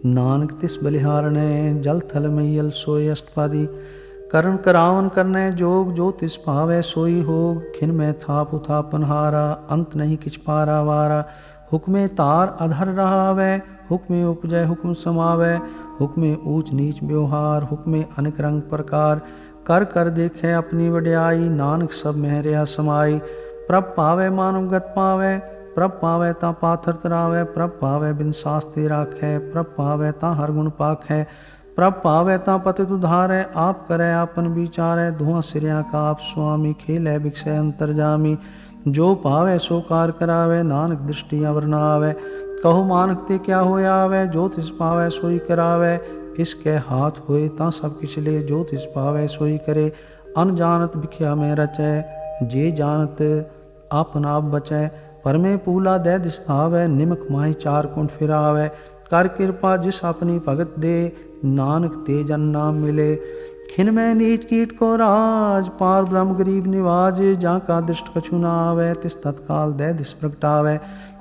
नानक तिस बलिहारणे, जल थल मैयल सोय। अष्टपदी। करण करावन करने जोग, जो तिस पावै सोई होग। खिन में थाप उथापन हारा, अंत नहीं किछ पारा वारा। हुक्मे तार अधर रहावै, हुक्मे उपजय हुक्म समावै। हुक्मे ऊंच नीच व्यवहार, हुक्मे अनेक रंग प्रकार। कर कर देखे अपनी वड्याई, नानक सब में रहा समाई। प्रभ पावै मानव गत पावै, प्रभ पावै ता पाथर तरावै। प्रभ पावै बिन शास्ति राखै, प्रभ पावै ता हर गुण पाखै। प्रभ पावै ता पतित उधारै, आप करै आपन विचारै। धुआं सिरिया का आप स्वामी, खेलै बिक्षय अंतरजामी। जो पावै सो कार करावै, नानक दृष्टि अवर न आवै। कहो मानक ते क्या होया आवै, जो तिस पावै सोई करावै। इसके हाथ होए ता सब किछ ले, जो तिस पावै सोई करे। अनजानत बिख्या में रचै, जे जानत आपन आप बचै। परमे पूला दै दिसतावै, निमक माही चार कुंड फिरावै। कर कृपा जिस अपनी भगत दे, नानक ते जन नाम मिले। खिन में नीच कीट को राज, पार ब्रह्म गरीब निवाज। जाका दृष्ट कछु न आवै, तिस तत्काल दै दिस प्रगटावै।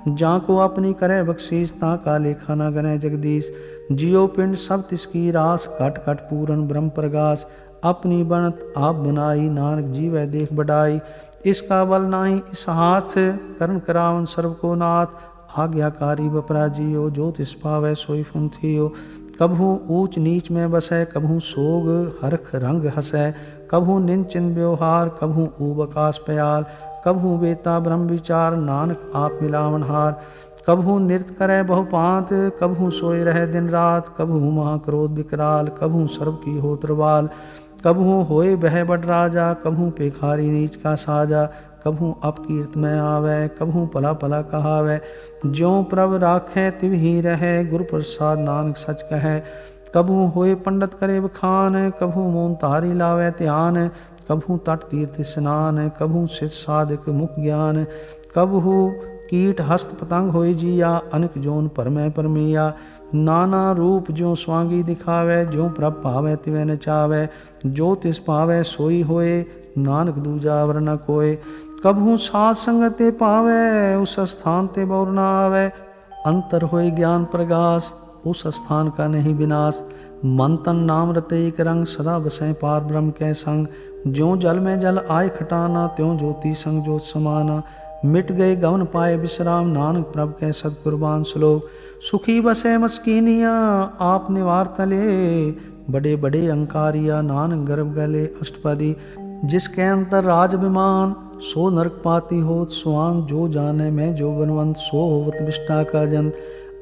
जाको अपनी करे बख्शीस, ताका लेखा न गनै जगदीश। जियो पिंड सब तिसकी रास, घट घट पूरन ब्रह्म प्रगास। अपनी बनत आप बनाई, नानक जीवै देख बढ़ाई। इसका बल नाही इस हाथ, करण करावन सर्व को नाथ। आज्ञाकारी बपराजियो, जो तिस पावै सोई फुंथियो। कभू ऊंच नीच में बसै, कभू सोग हरख रंग हसै। कभू निंचिन व्यवहार, कभू ऊब आकाश पयाल। कभू बेता ब्रह्म विचार, नानक आप मिलावन हार। कभू नृत्य करे बहुपांत, कभू सोए रहे दिन रात। कभू महाक्रोध विकराल, कभू सर्व की होत्रवाल। कभू होए बह बड़ राजा, कभू पेखारी नीच का साजा। कभू अपकीर्त में आवे, कभू पला पला कहावे। ज्यों प्रभ राखे तिव ही रहे, गुरु प्रसाद नानक सच कहे। कभू होए पंडित करे बखान, कभू मोन तारी लावे ध्यान। कभू तट तीर्थ स्नान, कभू सिद्ध साधक मुख ज्ञान। कभू कीट हस्त पतंग होए जिया, अनेक जोन परमै परमिया। नाना रूप ज्यों स्वांगी दिखावे, ज्यों प्रभ पावे तिवे नचावे। जो तिस पावे सोई होए, नानक दूजा वर न कोय। कभू साध संगत ते पावे, उस स्थान ते बौर न आवे। अंतर होए ज्ञान प्रगास, उस स्थान का नहीं विनाश। मन तन नाम रते एक रंग, सदा बसें पार ब्रह्म के संग। ज्यों जल में जल आय खटाना, त्यों ज्योति संग ज्योत समाना। मिट गए गवन पाए विश्राम, नानक प्रभ के सदकुर्बान। श्लोक। सुखी बसे मस्कीनिया, आप निवार तले। बड़े बड़े अंकारिया, नानक गर्भ गले। अष्टपदी। जिसके अंतर राज विमान, सो नरक पाती होत स्वान। जो जाने में जो बनवंत, सो होवत विष्टा का जंत।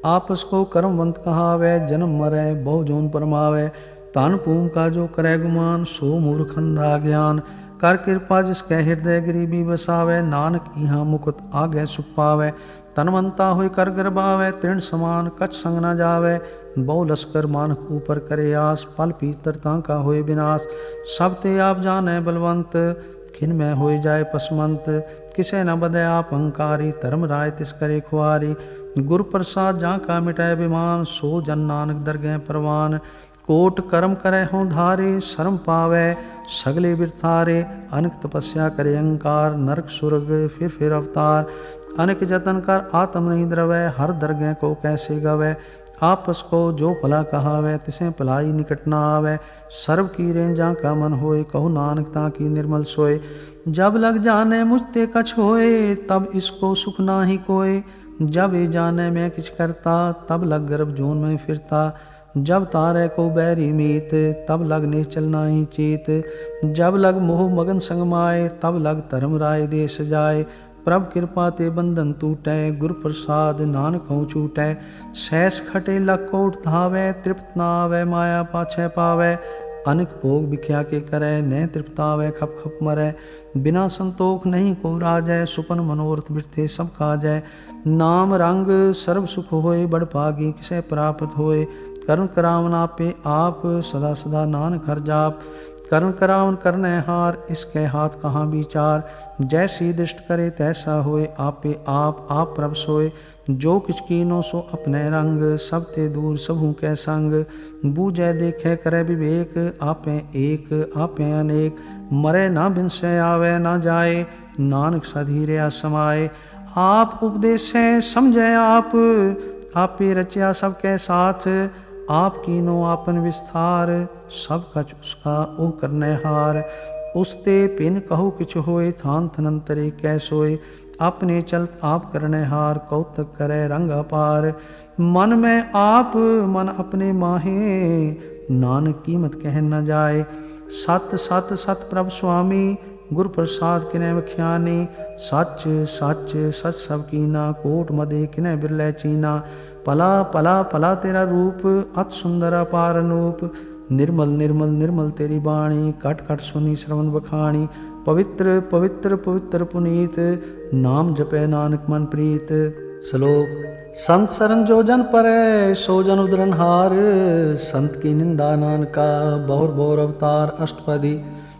आपस को कर्मवंत कहावे, जन्म मरै बहु जोन परमावे। तान पूम का जो करे गुमान, सो मूर्ख अंधा ज्ञान। कर कृपा जिसके हृदय गरीबी बसावे, नानक यहाँ मुकुत आगे सुख पावे। तनवंता हुई कर गर्भावे, तृण समान कछ संग न जावे। बहु लश्कर मानक ऊपर करे आस, पल पीतर का होए विनाश। सब ते आप जाने बलवंत, खिन में होए जाए पसमंत। किसे न बदे आप अहंकारी, धर्म राय तिस करे खुआरी। गुरु प्रसाद जा का मिटाए विमान, सो जन नानक दरगह परवान। कोट कर्म करे हों धारे, शर्म पावे सगले बिरथारे। अनेक तपस्या करे अहंकार, नरक सुरग फिर अवतार। अनेक जतन कर आत्म नहीं द्रवै, हर दरगह को कैसे गवै। आपस को जो भला कहावे, तिसे भलाई निकट न आवे। सर्व की रेंजा का मन होए, कहो नानक ताकी निर्मल सोए। जब लग जाने मुझते कछ होए, तब इसको सुख नाही कोय। जब ये जाने मैं किछ करता, तब लग गर्भ जोन में फिरता। जब तारे को बैरी मीत, तब लग निश्चल नाही चीत। जब लग मोह मगन संग माए, तब लग धर्म राय देश जाए। प्रभ कृपा ते बंधन टूटै, गुरु प्रसाद नानक हों छूटै। सहस खटे लख को उठावे, तृप्त न आवे माया पाछे पावे। अनेक भोग बिख्या के करे, न तृप्तावे खप खप मरै। बिना संतोख नहीं को राजै, सुपन मनोरथ बिरथे सब काजै। नाम रंग सर्व सुख होए, बड़ भागी किसे प्राप्त होए। करुण करावन आपे आप, सदा सदा नानक हर जाप। करुण करावन करने हार, इसके हाथ कहाँ विचार। जैसी दृष्ट करे तैसा होए, आपे आप प्रभ सोए। जो किछ कीनो सो अपने रंग, सब ते दूर सबहु कै संग। बूझे देखे करे विवेक, आपे एक आपे अनेक। मरे ना बिनसे आवे ना जाए, नानक सधीरया समाए। आप उपदेशे समझे आप, आपे रचया सबके साथ। आप कीनो आपन विस्तार, सब कछ उसका ओ करने हार। उसते पिन कहो किछ होए, थान थनंतरे कै सोए। अपने चलत आप करने हार, कौतक करे रंग अपार। मन में आप मन अपने माहे, नानक कीमत कह न जाए। सत सत सत प्रभ स्वामी, गुर प्रसाद किने बख्यानी। सच सच सच सब कीना, कोट मदे किने बिरलै चीना। पला पला पला तेरा रूप, अत सुंदर अपार अनूप। निर्मल निर्मल निर्मल तेरी बाणी, कट कट सुनी श्रवण बखाणी। पवित्र पवित्र पवित्र पुनीत, नाम जपै नानक मन प्रीत। श्लोक। संत सरन जो जन परै, सो जन उदरनहार। संत की निंदा नानका, बहुर बहुर अवतार अष्टपदी।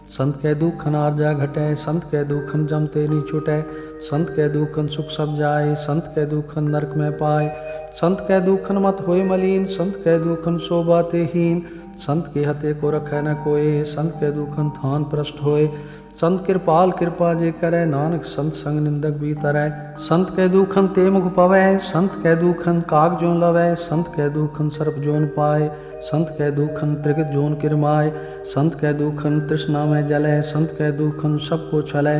संत कै दुखन आरजा घटै, संत कै दुखन जम ते नी छुटै। संत कै दुखन सुख सब जाय, संत कै दुखन नरक में पाए। संत कै दुखन मत होए मलीन, संत कै दुखन शोभा ते हीन। संत के हते को रखै न कोय, संत कै दुखन थान प्रष्ट होए। संत कृपाल कृपा जे करै, नानक संत संग निंदक भी तरै। संत कै दुखन ते मुख पवै, संत कै दुखन काग जो लवै। संत कै दुखन सर्प जोन पाए, संत कै दुखन त्रिगत जोन किरमाए। संत कै दुखन तृष्णा में जलै, संत कै दुखन सबको छलै।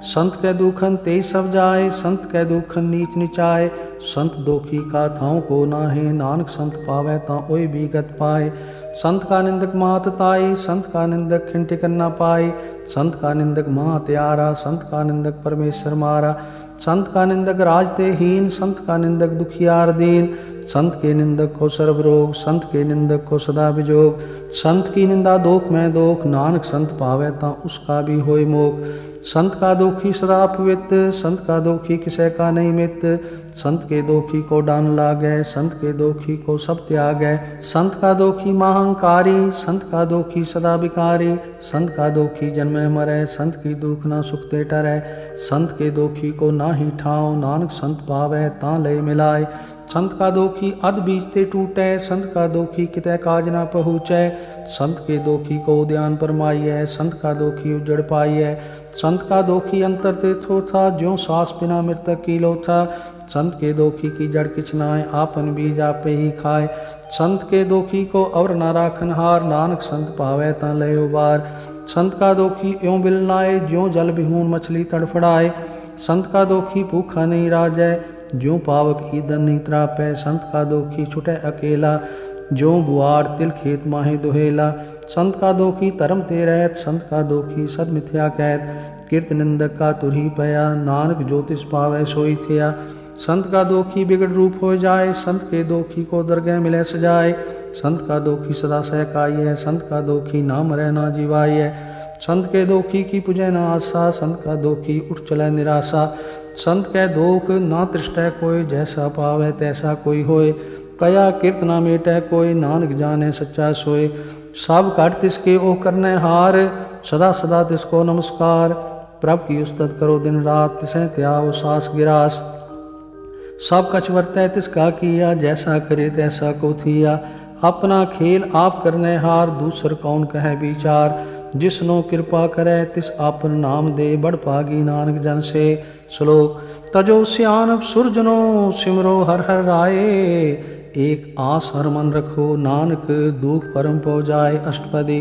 संत कै दुखन ते सब जाय, संत कै दुखन नीच निचाय। संत दोखी का थाव को नाहे, नानक संत पावै ता ओय भी गत पाए। संत का निंदक मात ताई, संत का निंदक खिन टिकन न पाई। संत का निंदक महा त्यारा, संत का निंदक परमेश्वर मारा। संत का निंदक राज ते हीन, संत का निंदक दुखियार दीन। संत के निंदक को सर्व रोग, संत के निंदक को सदा विजोग। संत की निंदा दोख में दोख, नानक संत पावै ता उसका भी होय मोख। संत का दोखी सदा पवित्र, संत का दोखी किसे का नहीं मित। संत के दोखी को डान लागै, संत के दोखी को सब त्यागै। संत का दोखी महांकारी, संत का दोखी सदा विकारी। संत का दोखी जन्मे मरै, संत की दुख ना सुखते टरै। संत के दोखी को नाही ठाव, नानक संत पावै ता लय मिलाय। संत का दोखी अध बीजते टूटै, संत का दोखी कितै काज ना पहुँचै। संत के दोखी को ध्यान परमाइयै, संत का दोखी उजड़ पाइयै। संत का दोखी अंतर ते थोथा, ज्यों सास बिना मृतक की लोथा। संत के दोखी की जड़ किछ नाय, आपन बीज आपे ही खाए। संत के दोखी को अवर ना राखन हार, नानक संत पावै ता लय उबार। संत का दोखी यों बिल नाय, ज्यों जल बिहून मछली तड़फड़ाए। संत का दोखी भूखा नहीं राजै, ज्यों पावक ईंधन नहीं त्रापै। संत का दोखी छुटै अकेला, ज्यों बुआड़ तिल खेत माहे दुहेला। संत का दोखी धर्म ते रहत, संत का दोखी सद मिथ्या कहत। कीर्त निंदक का तुरही पया, नानक ज्योतिष पावै सोई थिया। संत का दोखी बिगड़ रूप हो जाए, संत के दोखी को दरगह मिले सजाए। संत का दोखी सदा सहकाई है, संत का दोखी नाम रह ना जीवाई है। संत के दोखी की पुजै ना आशा, संत का दोखी उठ चलै निराशा। संत कै दोख ना तृष्टै कोय, जैसा पावै तैसा कोई होय। कया कीर्त ना मेटै कोय, नानक जाने सच्चा सोय। सब घट तिसके ओ करने हार, सदा सदा तिसको नमस्कार। प्रभ की उस्तत करो दिन रात, तिसें त्याव सास गिरास। सब कछ वर्तै तिसका किया, जैसा करे तैसा को थिया। अपना खेल आप करने हार, दूसर कौन कहे विचार। जिसनो कृपा करे तिस आपन नाम दे, बड़ भागी नानक जन से। श्लोक। तजो सियानप सुरजनो, सिमरो हर हर राये। एक आस हर मन रखो, नानक दुख परम पौ जाए। अष्टपदी।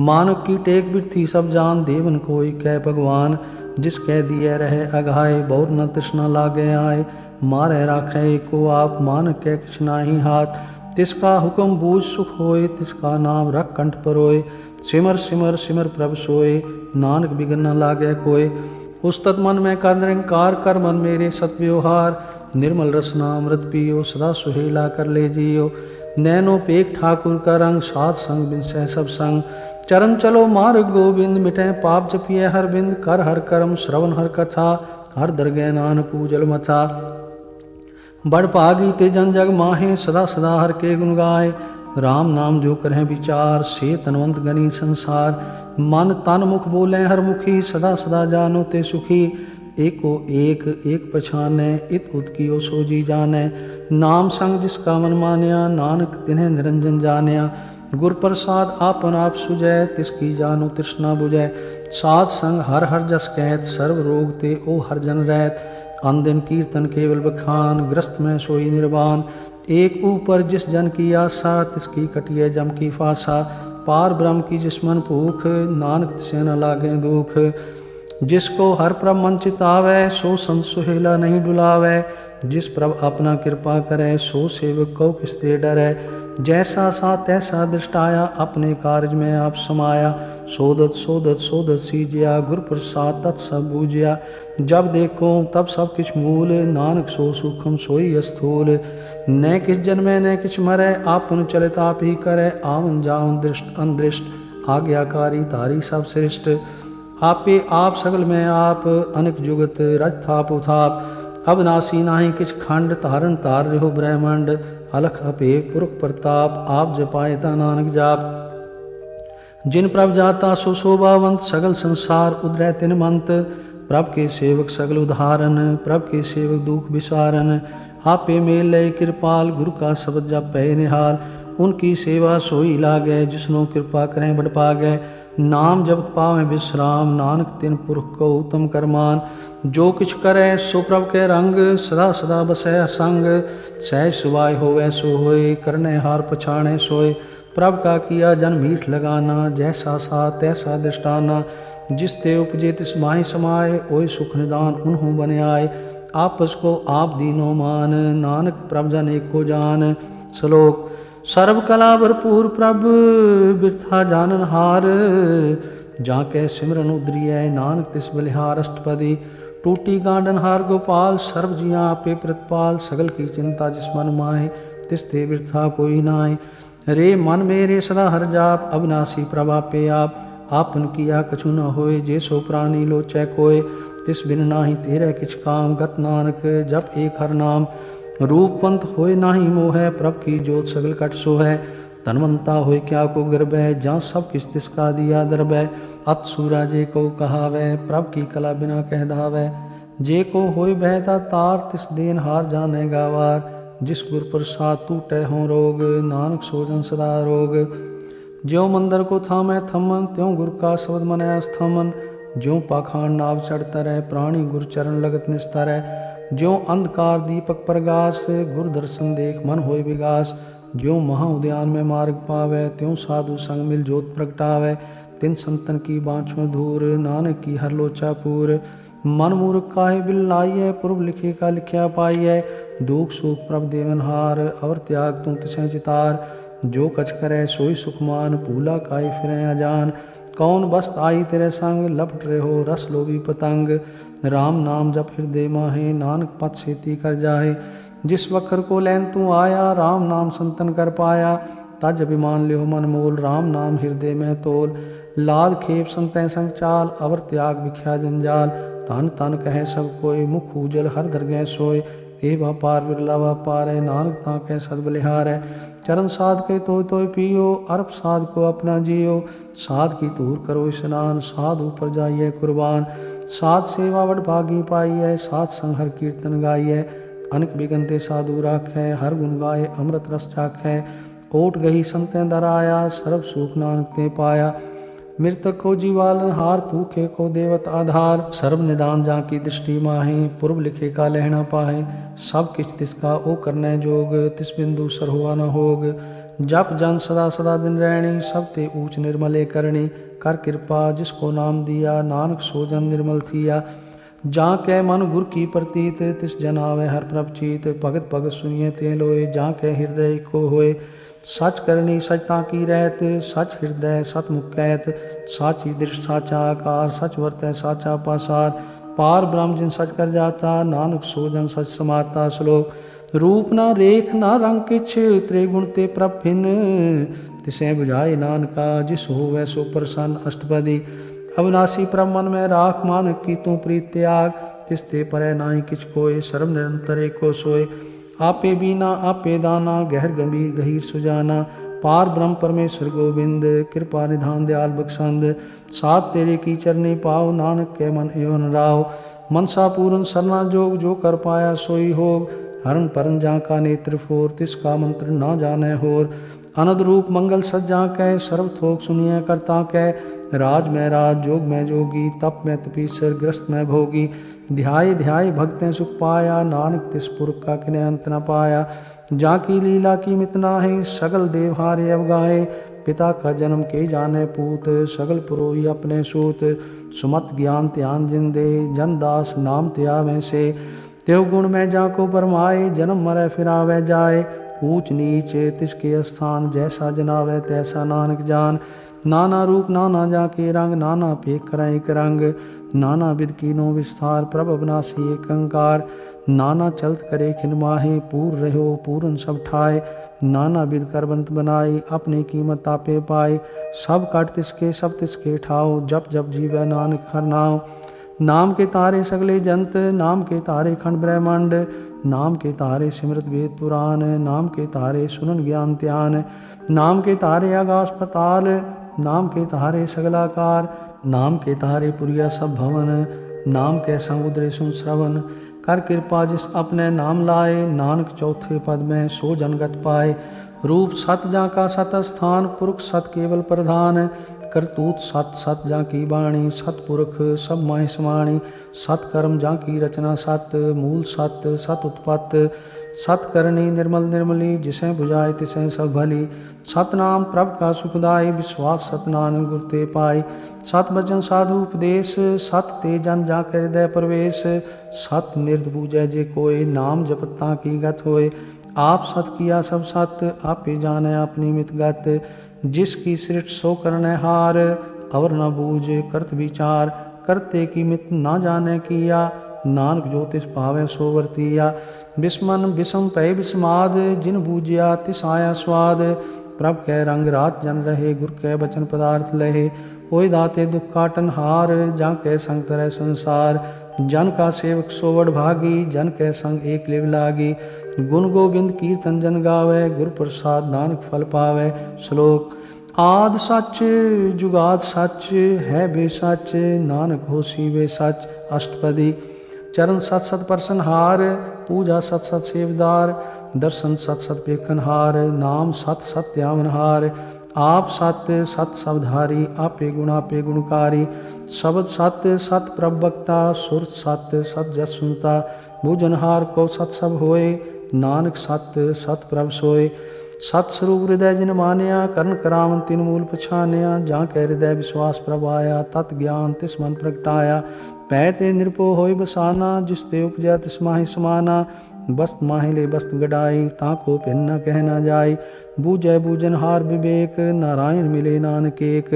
मानव की टेक बिरथी सब जान, देवन कोई कह भगवान। जिस कह दिए रहे अघाय, बहुत न तृष्णा लागे आए। मारे राखे को आप, मानक के किछ नाही हाथ। तिसका हुक्म बूझ सुख होए, तिसका नाम रख कंठ परोए। सिमर सिमर सिमर प्रभ सोए, नानक बिगन न लागे कोय। उस्तत मन में कर निरंकार, कर मन मेरे सत व्यवहार। निर्मल रसना अमृत पियो, सदा सुहेला कर ले जियो। नैनो पेक ठाकुर का रंग, साध संग बिनसै सब संग। चरण चलो मार्ग गोविंद, मिटै पाप जपिए हर बिंद। कर हर कर्म श्रवण हर कथा, हर दरगह नानक पूजल मथा। बड़ भागी ते जन जग माहे, सदा सदा हर के गुण गाए। राम नाम जो करें विचार, से तनवंत गनी संसार। मन तन मुख बोलें हर मुखी, सदा सदा जानो ते सुखी। एको एक एक पछानै, इत उत कियो सो जी जानै। नाम संग जिसका मन मान्या, नानक तिन्हें निरंजन जान्या। गुर प्रसाद आपन आप सुजै, तिसकी जानो तृष्णा बुझै। साध संग हर हर जस कहत, सर्व रोग ते ओ हर जन रहत। अन दिन कीर्तन केवल बखान, ग्रस्त में सोई निर्वाण। एक ऊपर जिस जन की आशा, तिसकी कटिए जम की फासा। पार ब्रह्म की जिसमन भूख, नानक तिसे न लागे दुख। जिसको हर प्रभ मन चितावै, सो संत सुहेला नहीं डुलावै। जिस प्रभ अपना कृपा करे, सो सेवक को किसते डरै। जैसा सा तैसा दृष्टाया, अपने कार्य में आप समाया। सोदत सोदत सोदत सीजिया, गुर प्रसाद तत् सब बूझिया। जब देखो तब सब किछ मूल, नानक सो सूक्ष्म सोई स्थूल। न किस जन्मे न किछ मरै, आपन चलित आप ही करे। आवन जावन दृष्ट अनदृष्ट, आज्ञाकारी तारी सब श्रेष्ठ। आपे आप सगल में आप, अनेक जुगत रज थाप उथाप। अविनाशी नाही किछ खंड, तारण तार रहो ब्रह्मंड। अलख अपेख पुरख प्रताप, आप जपायता नानक जाप। जिन प्रभ जाता सो शोभावंत, सगल संसार उदरै तिन मंत। प्रभ के सेवक सगल उदाहरण, प्रभ के सेवक दुख विसारन। आपे मेल लय कृपाल, गुरु का शब्द जप पै निहाल। उनकी सेवा सोई लागै, जिसनो कृपा करें बड़ पागै। नाम जपत पावें विश्राम, नानक तिन पुरख को उत्तम करमान। जो किछ करे सो प्रभ के रंग, सदा सदा बसै संग। सहज सुभाय होवै सो होय, करने हार पछाणे सोय। प्रभ का किया जन मीठ लगाना, जैसा सा तैसा दृष्टाना। जिस ते उपजे तिस माहि समाए, ओय सुख निदान उन्हों बन आए। आपस को आप दीनो मान, नानक प्रभ जन एको जान। श्लोक। सर्व कला भरपूर प्रभ, बिरथा जानन हार। जाके सिमरन उद्रिय, नानक तिस बलिहार अष्टपदी। टूटी गांडन हार गोपाल, सर्व जिया पे प्रतिपाल। सगल की चिंता जिस मन माहे, तिस ते बिरथा कोई नाय। रे मन मेरे सदा हर जाप, अविनाशी प्रभा पे आप। आपन किया कछु न होय, जे सो प्राणी लोचै कोय। तिस बिन नाही तेरे किछ काम, गत नानक जप एक हर नाम। रूपवंत होय नाही मोह, प्रभ की जोत सगल कट सो है। धनवंता होय क्या को गर्भ है, जहाँ सब किस तिसका दिया दरब है। अत सूरा जे को कहावै, प्रभ की कला बिना कह धावै। जे को होय बहता तार, तिस देन हार जाने गावार। जिस गुर प्रसाद टूटै हों रोग, नानक सोजन सदा रोग। ज्यों मंदिर को थामै थमन, त्यों गुर का शब्द मन अस्थमन। ज्यों पाखांड नाव चढ़ता रह, प्राणी गुर चरण लगत निस्तर है। ज्यों अंधकार दीपक प्रगास, गुर दर्शन देख मन होय विगास। ज्यों महा उद्यान में मार्ग पावै, त्यों साधु संग मिल जोत प्रगटावै। तिन संतन की बाँछों धूर, नानक की हर लोचा पूर। मन मूर्ख काहे बिल लाइयै, पूर्व लिखे का लिखया पाइयै। दुख सुख प्रभ देवनहार, अवर त्याग तू तिसें चितार। जो कछ करे सोई सुखमान, भूला काहे फिरें अजान। कौन बस्त आई तेरे संग, लपट रहो रस लोभी पतंग। राम नाम जप हृदय माहे, नानक पथ सेती कर जाहे। जिस वखर को लैन तू आया, राम नाम संतन कर पाया। तज अभिमान लियो मन मोल, राम नाम हृदय में तोल। लाद खेप संतै संग चाल, अवर त्याग बिख्या जंजाल। तन तन कहे सब कोय, मुख उजल हर दरगह सोय। ए व्यापार बिरला व्यापार है, नानक ताके सद बलिहार है। चरण साध के तोय पियो, अरप साध को अपना जियो। साध की तूर करो स्नान, साध ऊपर जाइए कुर्बान। साध सेवा वड भागी पाइयै, साध संग हर कीर्तन गाइयै। अनक बिगनते साधु राखै, हर गुण गाए अमृत रस चाखै। ओट गही संतें दर आया, सर्व सुख नानक ते पाया। मृतक को जीवालन हार, भूखे को देवत आधार। सर्व निदान जाकी दृष्टि माहे, पूर्व लिखे का लहना पाहे। सब किछ तिसका ओ करने जोग, तिस बिंदु सर हुआ न होग। जप जन सदा सदा दिन रहणी, सब ते ऊंच निर्मले करणी। कर कृपा जिसको नाम दिया, नानक सो जन निर्मल थिया। जहाँ कै मन गुर की प्रतीत, तिस जन आवे हर प्रभ चीत। भगत भगत सुनिए ते लोय, जहाँ कै हृदय को होय। सच करनी सचता की रहत, सच हृदय सत मुख कहत। साची दृष्टि साचा आकार, सच वर्तै साचा पासार। पार ब्रह्म जिन सच कर जाता, नानक सो जन सच समाता। श्लोक। रूप ना रेख ना रंग किछ, त्रिगुण ते प्रभ भिन्न। तिसें बुझाए नानका, जिस होवै सो प्रसन्न अष्टपदी। अविनाशी प्रभ मन में राख, मानक की तू प्रीत त्याग। तिस ते परै नाहि किछ कोय, सर्व निरंतर एको सोय। आपे बीना आपे दाना, गहर गंभीर गहीर सुजाना। पार ब्रह्म परमेश्वर गोविंद, कृपा निधान दयाल बख्शंद, साथ तेरे की चरनी पाओ, नानक के मन एवं राव। मनसा पूरन सरना जोग, जो कर पाया सोई होग, हरण परन जा का नेत्र फोर, तिसका मंत्र ना जाने होर। अनद रूप मंगल सज्जा कै, सर्व थोक सुनिए करता कै, राज में राज जोग में जोगी, तप में तपीसर ग्रस्त में भोगी। ध्याय ध्याय भक्तें सुख पाया, नानक तिस पुरख का किने अंत न पाया। जाकी लीला की मितना है, सगल देव हारे अवगाए, पिता का जन्म के जाने पूत, सगल पुरोही अपने सूत। सुमत ज्ञान त्यान जिंदे, जन दास नाम त्यावें से, त्यों गुण में जाको बरमाए, जन्म मरै फिरावे जाए। ऊंच नीच तिसके स्थान, जैसा जनावे तैसा नानक जान। नाना रूप नाना जाके रंग, नाना पेख कराए एक रंग, नाना विध कीनो विस्तार, प्रभ अविनाशी एक अंकार। नाना चलत करे खिन माहे, पूर रहो पूरन सब ठाए। नाना विध करबंत बनाई, अपने कीमत आपे पाए। सब काट तिसके सब तिसके ठाओ, जप जप जीवै नानक हर नाम। नाम के तारे सगले जंत, नाम के तारे खंड ब्रह्मांड, नाम के तारे सिमरत वेद पुराण, नाम के तारे सुनन ज्ञान त्यान। नाम के तारे आकाश पताल, नाम के तारे सगलाकार, नाम के तारे पुरिया सब भवन, नाम के संग उदरे सुन श्रवण। कर कृपा जिस अपने नाम लाए, नानक चौथे पद में सो जनगत पाए। रूप सत जा का सत स्थान, पुरख सत केवल प्रधान, करतूत सत सत जा की बाणी, सतपुरख सब माहि समाणी। सत कर्म जा की रचना सत, मूल सत सत उत्पत्त। सत करनी निर्मल निर्मली, जिसे बुझाए तिसे सब भली। सतनाम प्रभ का सुखदाई, विश्वास सतनाम गुर ते पाई। सत बचन साधु उपदेश, सत ते जन जा कर हृदय प्रवेश। सत निर्द बूझे जे कोय, नाम जपता की गत होय। आप सत किया सब सत, आपे जाने अपनी मित गत। जिसकी सृष्ट सो करने हार, और न बूझ करत विचार। करते की मित ना जाने किया, नानक जो तिस पावे सो वर्तिया। बिस्मन बिसम पै बिस्माद, जिन बूझिया तिस आया स्वाद। प्रभ कै रंग रात जन रहे, गुर कै बचन पदार्थ लहे। होय दाते दुख काटन हार, जाके संग तरह संसार। जन का सेवक सोवड भागी, जन के संग एक लिव लागी। गुण गोविंद कीर्तन जन गावे, गुर प्रसाद नानक फल पावे। श्लोक। आद सच जुगाद सच, है बे सच, नानक होसी वे सच। अष्टपदी। चरण सत सत परसन हार, पूजा सत सत सेवदार। दर्शन सत सत पेखन हार, नाम सत सत त्यावन हार। आप सत सत सबधारी, आपे गुण आपे गुणकारी। शब्द सत सत प्रभ बक्ता, सुर सत सत जस सुनता। भुजनहार को सत सब होए, नानक सत सत प्रभ सोए। सत स्वरूप हृदय जिन मानिया, करण करावन तिन मूल पछानिया। जा के हृदय विश्वास प्रभ आया, तत् ज्ञान तिस मन प्रगटाया। पै ते निरपो होय बसाना, जिस ते उपजै तिस माहि समाना। बस्त माहि ले बस्त गडाई, ताको भिन्न न कह न जाय। बूझै बूझनहार विवेक, नारायण मिले नानक एक।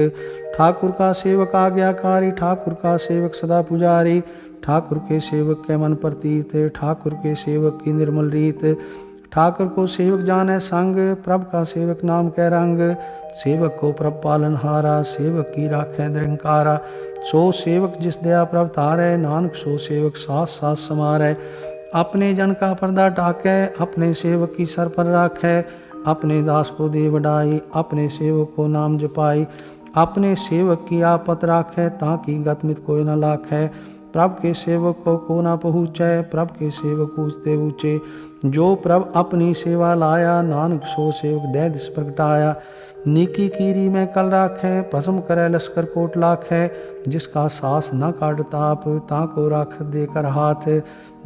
ठाकुर का सेवक आज्ञाकारी, ठाकुर का सेवक सदा पुजारी। ठाकुर के सेवक के मन प्रतीत, ठाकुर के सेवक की निर्मल रीत। ठाकुर को सेवक जाने संग, प्रभ का सेवक नाम कै रंग। सेवक को प्रभ पालन हारा, सेवक की राखै निरंकारा। सो सेवक जिस दया प्रभ तारै, नानक सो सेवक सास सास समारै। अपने जन का पर्दा टाकै, अपने सेवक की सर पर राखै। अपने दास को दे बढ़ाई, अपने सेवक को नाम जपाई। अपने सेवक की आपत राखै, ताकि गतमित कोई न लाखै। प्रभ के सेवक को ना पहुँचै, प्रभ के सेवक ऊँचते ऊँचे। जो प्रभ अपनी सेवा लाया, नानक सो सेवक दे दिस प्रगटाया। नीकी कीरी में कल राखै, भस्म करे लश्कर कोट लाखै। जिसका सास न काट ताप, ताको राख देकर हाथ।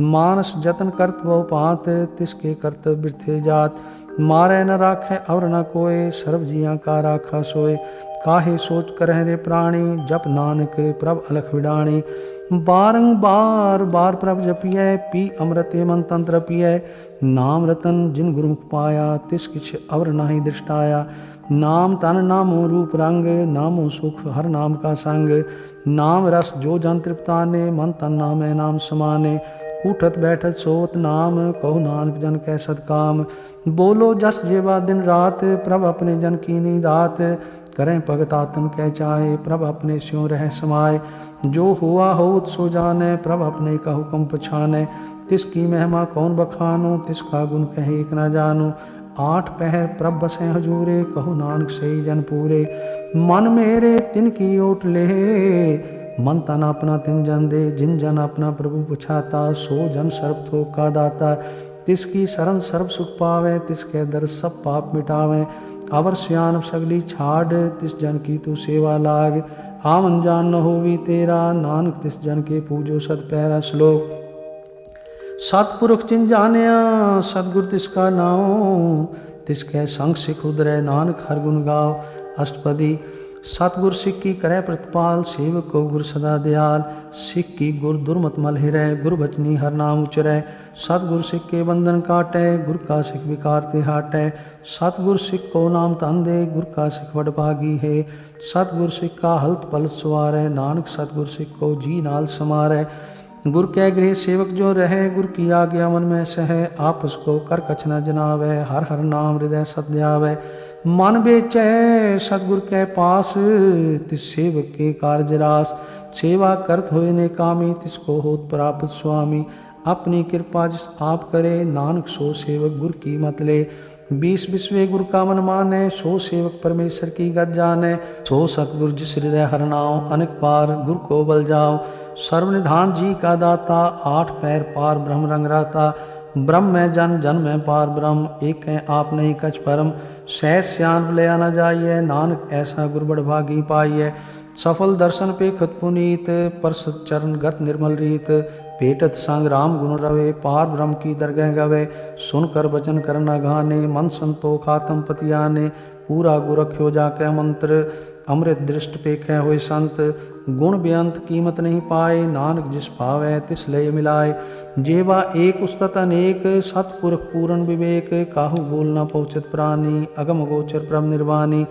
मानस जतन करत वो पात, तिसके कर्तव्य बिरथे जात। मारे न राखै और न कोय, सर्व जिया का राखा सोय। काहे सोच करह रे प्राणी, जप नानक प्रभ अलख विडाणी। बारंबार बार प्रभ जपियै, पी अमृत मन तंत्र पियै। नाम रतन जिन गुरुमुख पाया, तिस किछ और नाही दृष्टाया। नाम तन नामो रूप रंग, नामो सुख हर नाम का संग। नाम रस जो जन तृप्ताने, मन तन नामे नाम समाने। उठत बैठत सोत नाम, कहो नानक जन कै सदकाम। बोलो जस जेवा दिन रात, प्रभ अपने जन कीनी दात। करें भगत आत्म कै चाहे, प्रभ अपने स्यों रह समाये। जो हुआ होत सो जाने, प्रभ अपने का हुक्म पछाने। तिसकी महिमा कौन बखानो, तिसका गुण कहे एक न जानो। आठ पहर प्रभ बसें हजूरे, कहो नानक सही जन पूरे। मन मेरे तिनकी ओट ले, मन तन अपना तिन जन दे। जिन जन अपना प्रभु पुछाता, सो जन सर्व थोक का दाता। तिसकी शरण सर्व सुख पावे, तिसके दर सब पाप मिटावे। अवर सियान सगली छाड़, तिस जन की तू सेवा लाग। आमन जान न होवी तेरा, नानक तिस जन के पूजो सत पैरा। श्लोक। सतपुरख चिन जानिया, सतगुर तिसका नाओ। तिसके संग सिख उदरै, नानक हर गुण गाओ। अष्टपदी। सतगुर सिख की करे प्रतिपाल, सेवक को गुर सदा दयाल। सिख की गुर दुर्मत मल हिरै, गुर बचनी हर नाम उचरै। सतगुर सिख के बंधन काटै, गुर का सिख विकार ते हाटै। सतगुर सिख को नाम धन दे, गुर का सिख वड भागी है। सतगुर सिख का हल्त पलत सवारै, नानक सतगुर सिख को जी नाल समारै। गुर कै गृह सेवक जो रहे, गुर की आज्ञा मन में सह। आपस को कर कछ न जनावै, हर हर नाम हृदय सत ध्यावै। मन बेचै सतगुर कै पास, तिस सेवक के कारज रास। सेवा करत होए ने कामी, तिसको होत प्राप्त स्वामी। अपनी कृपा जिस आप करे, नानक सो सेवक गुर की मत ले। 20 विश्वे गुर का मन मानै, सो सेवक परमेश्वर की गत जानै। सो सतगुर जिस हृदय हर नाम, अनेक बार गुर को बल जाओ। सर्वनिधान जी का दाता, आठ पैर पार ब्रह्म रंग राता। ब्रह्म में जन, जन में पार ब्रह्म, एक है आप नहीं कछ परम। सहज स्यान लिया न जाइए, नानक ऐसा गुरबड़ भागी पाइए। सफल दर्शन पे खत पुनीत, परसत चरण गत निर्मल रीत। पेटत संग राम गुण रवे, पार ब्रह्म की दरगह गवे। सुनकर वचन करना गाने, मन संतोख आत्म पति आने। पूरा गुर रख्यो जाके मंत्र, अमृत दृष्ट पेखे होए संत। गुण बेअंत कीमत नहीं पाए, नानक जिस पावै तिस लय मिलाए। जेवा एक उस्तत अनेक, सतपुरख पूर्ण विवेक। काहू बोल न पहुँचत प्राणी, अगम गोचर परम निर्वाणी।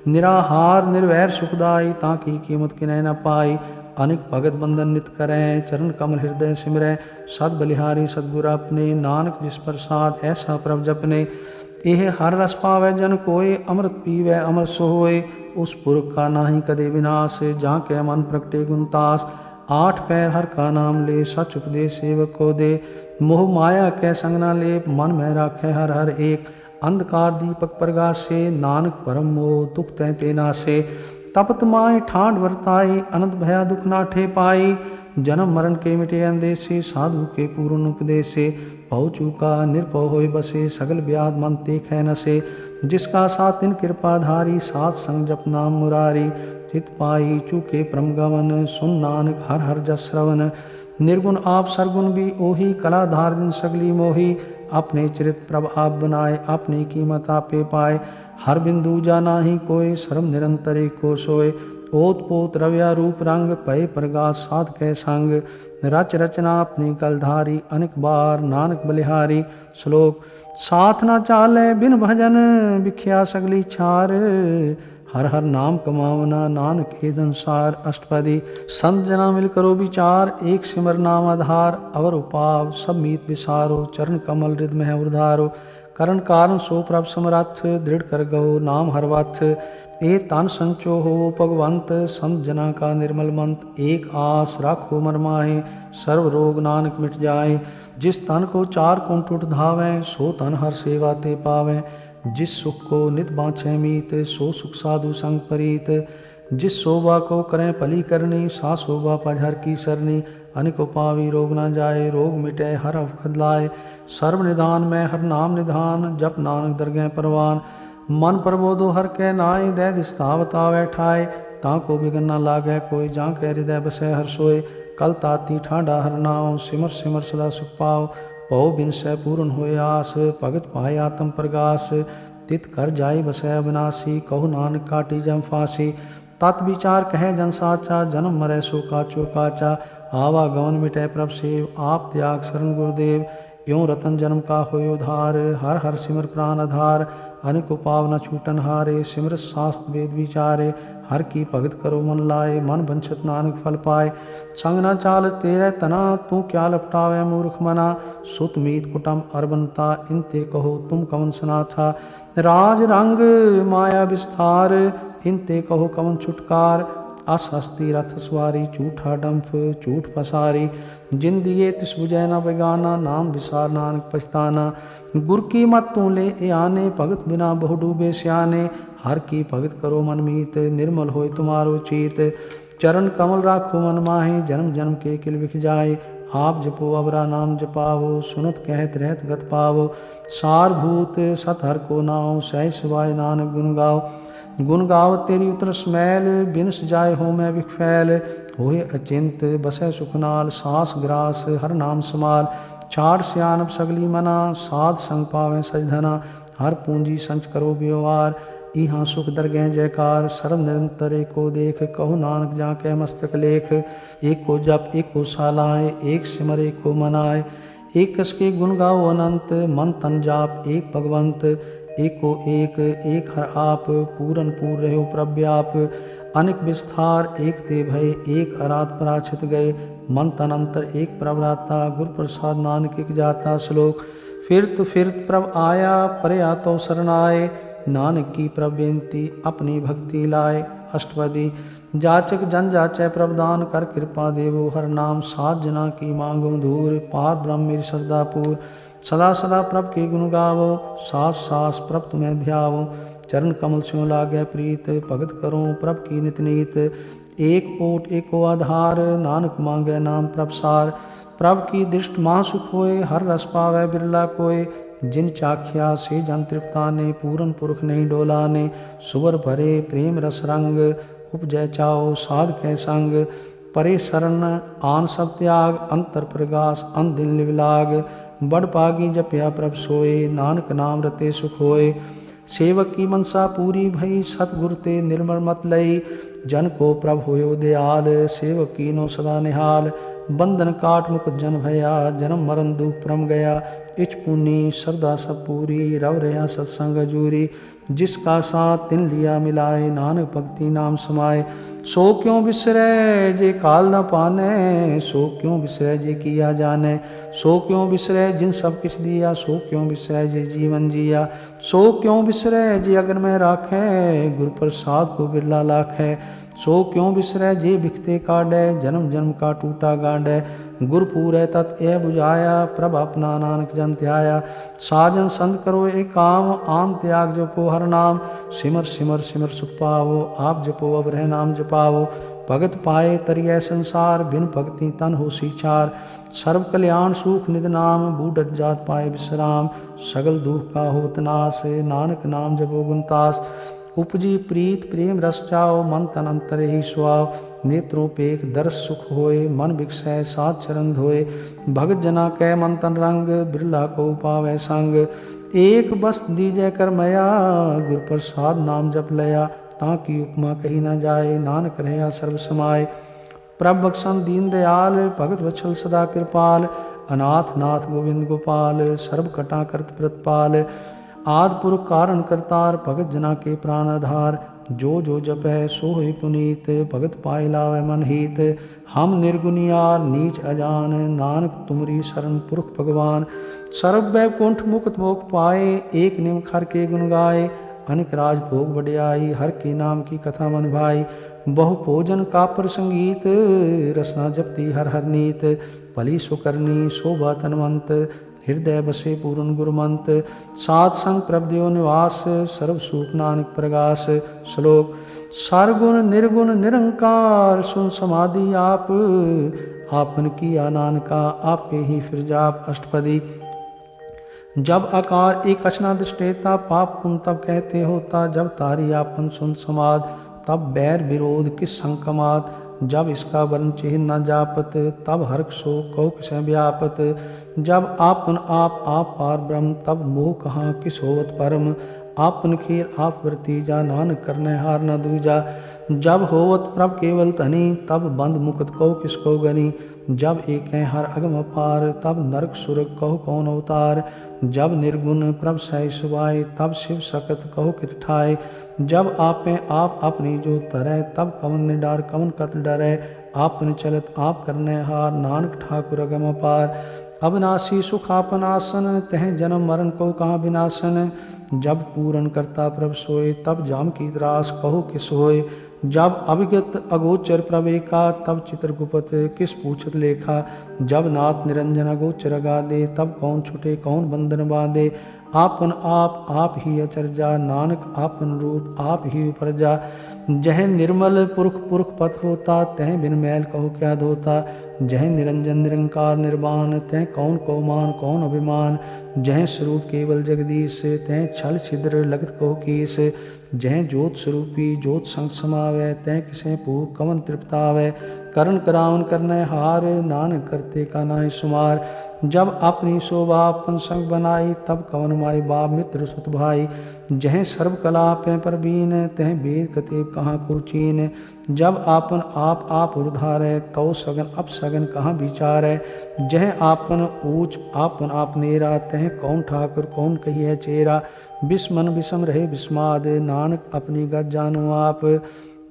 निराहार निर्वैर सुखदाई, ताकि कीमत किनै न पाई। अनिक भगत बंधन नित करें, चरण कमल हृदय सिमरै। सद बलिहारी सतगुर अपने, नानक जिस प्रसाद ऐसा प्रभ जपने। एह हर रस पावै जन कोय, अमृत पीवै अमर सोय। उस पुरख का नाही कदे विनाश, जाके मन प्रगटे गुणतास। आठ पैर हर का नाम ले, सच उपदेश सेवक को दे। मोह माया कै संग न ले, मन में राखे हर हर एक। अंधकार दीपक प्रगासे, नानक परम मोह दुख तै ते नासे। तपत माय ठांड वर्ताई, अनंत भया दुख नाठे पाई। जन्म मरण के मिटे अंदेसे, साधु के पूर्ण उपदेसे। पौ चूका निर्भव होय बसे, सगल व्याध मन देखे नसे। जिसका साथ तिन कृपाधारी, साथ संग जप नाम मुरारी। चित पाई चूके परम गमन, सुन नानक हर हर जस श्रवण। निर्गुण आप सरगुण भी ओही, कलाधार जिन सगली मोही। अपने चरित प्रभ आप बनाए, अपनी कीमत आपे पाए। हर बिंदु जाना ही कोय, सर्व निरंतर एको सोय। ओत पोत रव्या रूप रंग, पय प्रगास साध कै संग। रच रचना अपनी कलधारी, अनेक बार नानक बलिहारी। श्लोक। साथ न चाले बिन भजन, बिख्या सगली छार। हर हर नाम कमावना, नानक ए संसार। अष्टपदी। संत जना मिल करो विचार, एक सिमर नाम आधार। अवर उपाव सब मीत विसारो, चरण कमल हृदय में उधारो। करण कारण सो प्रभ समरथ, दृढ़ कर गहो नाम हरवथ। ए तन संचो हो भगवंत, संत जना का निर्मल मंत। एक आस राखो मन माहे, सर्व रोग नानक मिट जाए। जिस तन को चार कुंठ उठ धावें, सो तन हर सेवा ते पावें। जिस सुख को नित बाँछे मीत, सो सुख साधु संग परीत। जिस शोभा को करें पली करनी, सा शोभा पजहर की सरनी। अनिक उपावी रोग न जाए, रोग मिटे हर अवखद लाए। सर्व निधान में हर नाम निधान, जप नानक दरगह परवान। मन प्रबोधो हर के नाय, दे दिस्तावत आवे ठाय। ताको बिगन न लागे कोय, जाके हृदय बसे हर सोय। कल ताती ठाडा हर नाम, सिमर सिमर सदा सुख पाओ। पौ बिन सै पूर्ण होय आस, भगत पाए आत्म प्रगास। तित कर जाय बसै अविनाशी, कहु नानक काटी जम फांसी। तत् विचार कहे जन साचा, जन्म मरै सो काचो काचा। आवागमन मिटै प्रभ सेव, आप त्याग शरण गुरुदेव। यों रतन जन्म का होय उधार, हर हर सिमर प्राण आधार। अनिक उपाव न छूटन हारे, सिमर शास्त्र वेद विचारे। हर की भगत करो मन लाए, मन बंछत नानक फल पाए। संग न चाल तेरे तना, तू क्या लपटावे मूर्ख मना। सुत मीत कुटम अरबनता, इनते कहो तुम कवन सना था। राज रंग माया विस्तार, इनते कहो कवन छुटकार। अस हस्ती रथ सवारी, झूठा डंफ झूठ पसारी। जिन दिए तिस बुझै न बेगाना, नाम विसार नानक पछताना। गुर की मत तू ले ए आने, भगत बिना बहु डूबे स्याने। हर की भगत करो मन मीत, निर्मल होय तुम्हारो चीत। चरण कमल राखो मन माहे, जन्म जन्म के किल बिख जाए। आप जपो अवरा नाम जपावो, सुनत कहत रहत गत पावो। सारभूत सत हर को नाव, सहज सिवाय नानक गुण गाओ। गुण गाव तेरी उतरस मैल, बिनस जाय हो मैं विखफैल। होए अचिंत बसै सुखनाल, सास ग्रास हर नाम समाल। छाड़ सियानप सगली मना, साध संग पावें सजधना। हर पूंजी संच करो व्यवहार, इहाँ सुख दरगह जयकार। सर्व निरंतर एको देख, कहो नानक जाके मस्तक लेख। एको जप एको सालाए, एक सिमर एको मनाए। एक कस के गुण गाओ अनंत, मन तन जाप एक भगवंत। एको एक एक हर आप, पूरन पूर रहो प्रव्याप। अनेक विस्तार एक ते भय, एक अराध पराछित गए। मन तन अंतर एक प्रभराता, गुर प्रसाद नानक एक जाता। श्लोक। फिरत प्रभ आया, परया तो शरणाए। नानक की प्रभ बेनती, अपनी भक्ति लाए। अष्टपदी। जाचक जन जाचै प्रभदान, कर कृपा देवो हर नाम। सात जना की मांगो दूर, पार ब्रह्म मेरी श्रद्धा पूर। सदा सदा प्रभ के गुण गावो, सास सास प्रभ तुम्हें ध्यावो। चरण कमल स्यों लागे प्रीत, भगत करो प्रभ की नित नीत। एक ओट एको आधार, नानक मांगे नाम प्रभ सार। प्रभ की दृष्ट महासुख होए, हर रस पावै बिरला कोय। जिन चाख्या से जन तृप्ताने, पूरन पुरख नहीं डोलाने। सुवर भरे प्रेम रस रंग, उपजय चाओ साध कै संग। परे शरण आन सब त्याग, अंतर प्रगास अन दिन लिवलाग। बड़ पागी जपया प्रभ सोए, नानक नाम रते सुख होए। सेवक की मनसा पूरी भई, सतगुर ते निर्मल मत लई। जन को प्रभ होयो दयाल, सेवक कीनो सदा निहाल। बंधन काट मुकुट जन भया, जन्म मरण दुख परम गया। इच पुनी श्रद्धा सब पूरी, रव रहा सत्संग जूरी। जिसका साथ तिन लिया मिलाए, नानक भक्ति नाम समाए। सो क्यों बिसरै जे काल न पाने, सो क्यों बिसरै जे किया जाने। सो क्यों बिसरै जिन सब किछ दिया, सो क्यों बिसरै जे जीवन जिया। सो क्यों बिसरै जे अगन में राखै, गुर प्रसाद को बिरला लाखै। सो क्यों बिसरै जे बिखते काडै, जन्म जन्म का टूटा गांडै। गुर पूरै तत् यह बुझाया, प्रभ अपना नानक जन ध्याया। साजन संत करो एक काम, आम त्याग जपो हर नाम। सिमर सिमर सिमर सुख पावो, आप जपो अब रह नाम जपावो। भगत पाए तरिय संसार, बिन भक्ति तन हो सीछार। सर्व कल्याण सुख निध नाम, बूढ़त जात पाए विश्राम। सगल दुख का होत नाश, नानक नाम जपो गुणतास। उपजी प्रीत प्रेम रस जाओ, मन तन अंतर ही सुआव। नेत्रोपेख दर्श सुख होए, मन बिकसै सात चरण धोए। भगत जना कै मन तन रंग, बिरला को पावै संग। एक बस दीजै कर मया, गुर प्रसाद नाम जप लया। ताकि उपमा कही न जाए, नानक रहा सर्व समाय। प्रभ बख्शन दीन दयाल, भगत वत्सल सदा कृपाल। अनाथ नाथ गोविंद गोपाल, सर्व कटा करत प्रतपाल। आद पुरख कारण करतार, भगत जना के प्राण आधार। जो जो जप है सो है पुनीत, भगत पाए लावे मन हीत। हम निर्गुनियार नीच अजान, नानक तुमरी शरण पुरख भगवान। सर्व वैकुंठ मुक्त मोक्ष पाए, एक निम खर के गुण गाए। अनिक राज भोग बढ़ियाई, हर के नाम की कथा मन भाई। बहु भोजन का प्रसंगीत, रसना जपती हर हर नीत। भली सुकरनी शोभा तनवंत, हृदय बसे पूर्ण गुरुमंत। सात संग प्रभ देव निवास, सर्व सुख नानक प्रगास। श्लोक। सरगुण निर्गुण निरंकार, सुन समाधि आप। आपन किया नानका, आपे ही फिर जाप। अष्टपदी। जब आकार एक अचना दृष्टेता, पाप पुन तब कहते होता। जब तारी आपन सुन समाद, तब बैर विरोध किस संकमात। जब इसका वर्ण चिन्ह न जापत, तब हर्ष शोक कहो किस व्यापत। जब आपन आप पार ब्रह्म, तब मोह कहाँ किस होवत परम। आपन खेर आप वर्तीजा, नानक करने हार न दूजा। जब होवत प्रभ केवल धनी, तब बंद मुक्त कहो किसको गनी। जब एक हर अगम अपार, तब नरक सुरग कहो कौन अवतार। जब निर्गुण प्रभ सह सुभाए, तब शिव सकत कहो कित ठाए। जब आपे आप अपनी जो तरह, तब कवन निडार कवन कत डरै। आपन चलत आप करने हार, नानक ठाकुर अगम अपार। अविनाशी सुख आपन आसन, तह जन्म मरण को कहाँ विनाशन। जब पूरन करता प्रभ सोए, तब जाम की त्रास कहो किस होए। जब अभिगत अगोचर प्रवेका, तब चित्रगुप्त किस पूछत लेखा। जब नाथ निरंजन अगोचर अगाधे, तब कौन छुटे कौन बंधन बांधे। आपन आप ही अचरजा, नानक आपन रूप आप ही उपरजा। जह निर्मल पुरख पुरख पथ होता, तह बिन मैल कहो क्या धोता। जह निरंजन निरंकार निर्वाण, तह कौन को मान कौन अभिमान। जह स्वरूप केवल जगदीश, तह छल छिद्र लगत कहो कीस। जह जोत स्वरूपी जोत संग समावै, तह किसे पूक कवन तृप्तावै। करण करावन करने हार, नानक करते का नाहि सुमार। जब अपनी शोभा अपन संग बनाई, तब कवन माई बाप मित्र सुत भाई। जह सर्व कला पे परबीन, तह वेद कतेब कहाँ को चीन। जब आपन आप उधारै, तो सगन अपसगन कहाँ विचारै। जह आपन ऊंच आपन आप नेरा, तह कौन ठाकुर कौन कहिए चेरा। बिस्मन बिसम रहे बिस्माद, नानक अपनी गत जानो आप।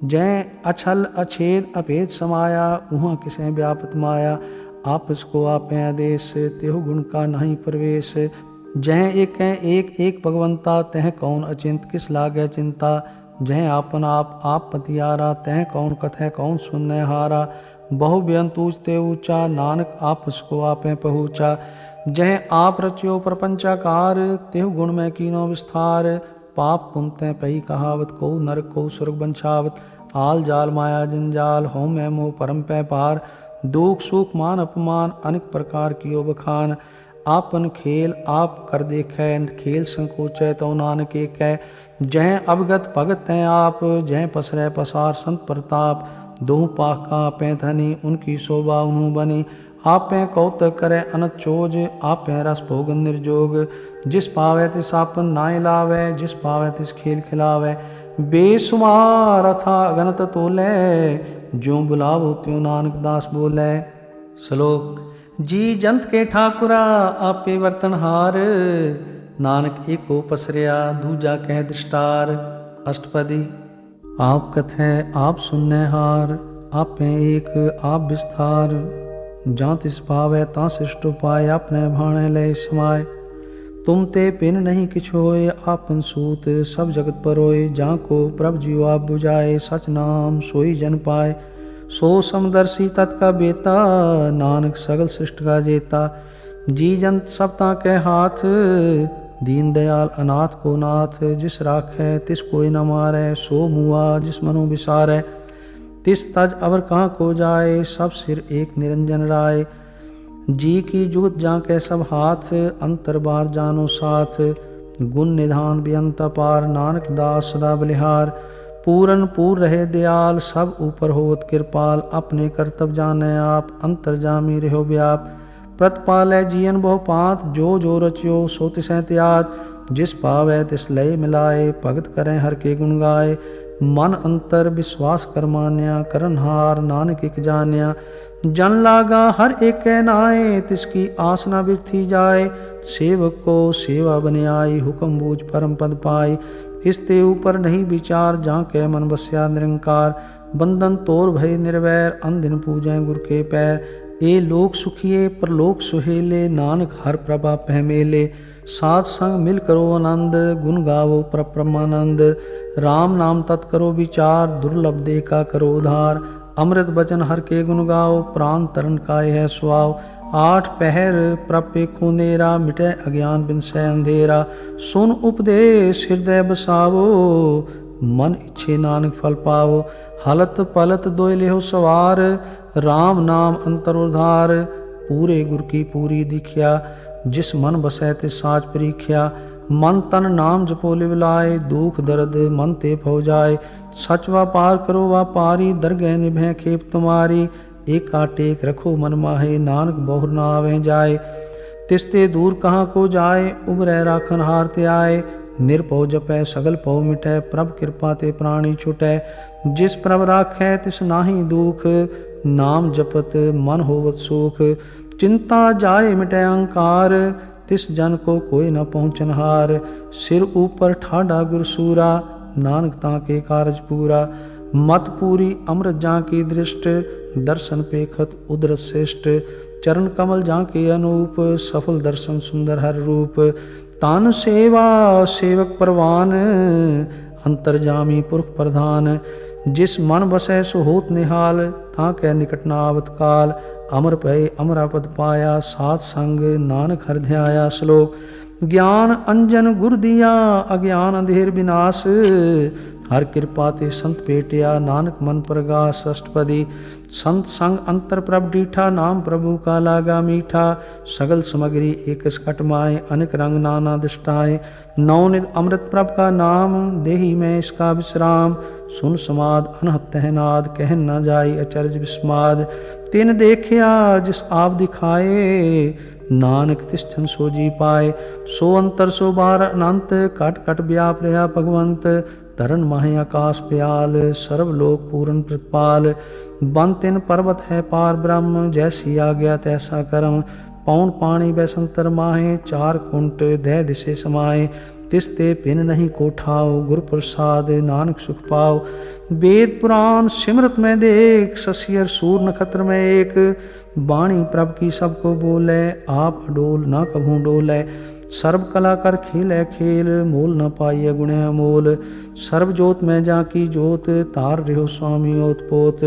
जय अछल अछेद अभेद समाया, उहाँ किसे व्यापत माया। आपस को आपे आदेश, तेहु गुण का नहीं प्रवेश। जह एक भगवंता, तह कौन अचिंत किस लागे चिंता। जह आपन आप पतियारा, तह कौन कथै कौन सुनने हारा। बहु बेअंत ऊंचते ऊंचा, नानक आपस को आपे पहुँचा। जह आप रचियो प्रपंचाकार, तेहु गुण में कीनो विस्तार। पाप पुनते पई कहावत, को नरक को स्वर्ग बंछावत। आल जाल माया जंजाल, हों मैं मोह परम पै पार। दुख सुख मान अपमान, अनेक प्रकार कियो बखान। आपन खेल आप कर देखे, खेल संकोचै तो नानक एकै। जह अवगत भगत हैं आप, जह पसरै पसार संत प्रताप। दोह पाख का आपै धनी, उनकी शोभा उन्हू बनी। आपै कौतक करे अनत चोज, आपै रस भोगन निर्जोग। जिस पावै तिस आपन नाय लावै, जिस पावै तिस खेल खिलावै। बेसुमार अथा अगनत तोलै, ज्यों बुलावो त्यों नानक दास बोलै। श्लोक। जी जंत के ठाकुरा, आपे वर्तनहार। नानक एको पसरिया, दूजा कह दृष्टार। अष्टपदी। आप कथै आप सुनने हार, आपे एक आप विस्तार। जां तिस पावै तां शिष्ट उपाय, अपने भाणे लय समाय। तुम ते पिन नहीं किछ होय, आपन सूत सब जगत परोय। जां को प्रभ जीव आप बुझाए, सच नाम सोई जन पाए। सो समदर्शी तत्का बेता, नानक सगल सृष्ट का जेता। जी जंत सब ताके हाथ, दीन दयाल अनाथ को नाथ। जिस राखै तिस कोई न मारै, सो मुआ जिस मनु विसारै। तिस तज अवर कहाँ को जाए, सब सिर एक निरंजन राय। जी की जुगत जाके सब हाथ, अंतर बार जानो साथ। गुण निधान बेअंत अपार, नानक दास सदा बलिहार। पूरन पूर रहे दयाल, सब ऊपर होवत कृपाल। अपने कर्तव्य जाने आप, अंतर जामी रहो व्याप। प्रतिपालै जियन बहु पात, जो रचियो सो तिसै त्यात। जिस पावै तिस लय मिलाए, भगत करें हर के गुण गाए। मन अंतर विश्वास कर मान्या, करनहार नानक एक जान्या। जन लागा हर एक नाए, तिसकी आस न बिरथी जाए। सेवक को सेवा बन आई, हुक्म बूझ परम पद पाई। इसते ऊपर नहीं विचार, जहाँ के मन बस्या निरंकार। बंधन तोर भय निर्वैर, अनदिन पूजै गुर के पैर। ए लोक सुखिए परलोक सुहेले, नानक हर प्रभा पहमेले। साथ संग मिल करो आनंद, गुण गावो परमानंद। राम नाम तत् करो विचार, दुर्लभ दे का करो उधार। अमृत बचन हर के गुण गाओ, प्राण तरण काय है सुआव। आठ पहर प्रपे खूनेरा, मिटे अज्ञान बिन सै अंधेरा। सुन उपदेश हृदय बसावो, मन इच्छे नानक फल पावो। हलत पलत दोय लेहो सवार, राम नाम अंतर उधार। पूरे गुर की पूरी दिखिया, जिस मन बसै तिस साच परीख्या। मन तन नाम जपो लिव लाए, दुख दर्द मन ते भौ जाए। सच व्यापार करो व्यापारी, दरगह निभै खेप तुम्हारी। एका टेक रखो मन माहे, नानक बहुर न आवे जाए। तिसते दूर कहाँ को जाए, उबरै राखन हार ते आए। निरपौ जपै सगल पौ मिटै, प्रभ कृपा ते प्राणी छुटै। जिस प्रभ राखै तिस नाहि दुख, नाम जपत मन होवत सुख। चिंता जाए मिटै अहंकार, तिस जन को कोई न पहुँचनहार। सिर ऊपर ठाडा गुरसूरा, नानक ताके कारज पूरा। मत पूरी अमृत जाँ की दृष्ट, दर्शन पेखत उदरत श्रेष्ठ। चरण कमल जाँ के अनूप, सफल दर्शन सुंदर हर रूप। तान सेवा सेवक परवान, अंतर्जामी पुरख प्रधान। जिस मन बसै सो होत निहाल, ताकै निकट न आवत काल। अमर भय अमरापद पाया, सात संग नानक हर ध्याया। श्लोक। ज्ञान अंजन गुर दिया, अज्ञान अंधेर विनाश। हर कृपा ते संत पेटिया, नानक मन प्रगास। अष्टपदी। संत संग अंतर प्रभ डीठा, नाम प्रभु का लागा मीठा। सगल सामग्री एक सकट माए, अनेक रंग नाना दृष्टाए। नवनिध अमृत प्रभ का नाम, देही में इसका विश्राम। सुन समाद अनहत तहनाद, कहन न जाई अचरज विस्माद। तिन देखिया जिस आप दिखाए, नानक तिस जन सो जी पाए। सो अंतर सो बार अनंत, कट कट व्याप रहा भगवंत। तरन माहे आकाश प्याल, सर्वलोक पूर्ण प्रतिपाल। बन तिन पर्वत है पार ब्रह्म, जैसी आज्ञा तैसा कर्म। पौन पानी बैसंतर माहे, चार कुंट दह दिशे समाए। तिसते पिन नहीं कोठाओ, गुर प्रसाद नानक सुख पाओ। वेद पुराण सिमरत में देख, शशियर सूर नक्षत्र में एक। वाणी प्रभ की सबको बोले, आप अडोल ना कभू डोले। सर्व कला कर खेलै खेल, मोल न पाइय गुण अमोल। सर्व जोत में जाकी जोत, तार रहो स्वामी ओतपोत।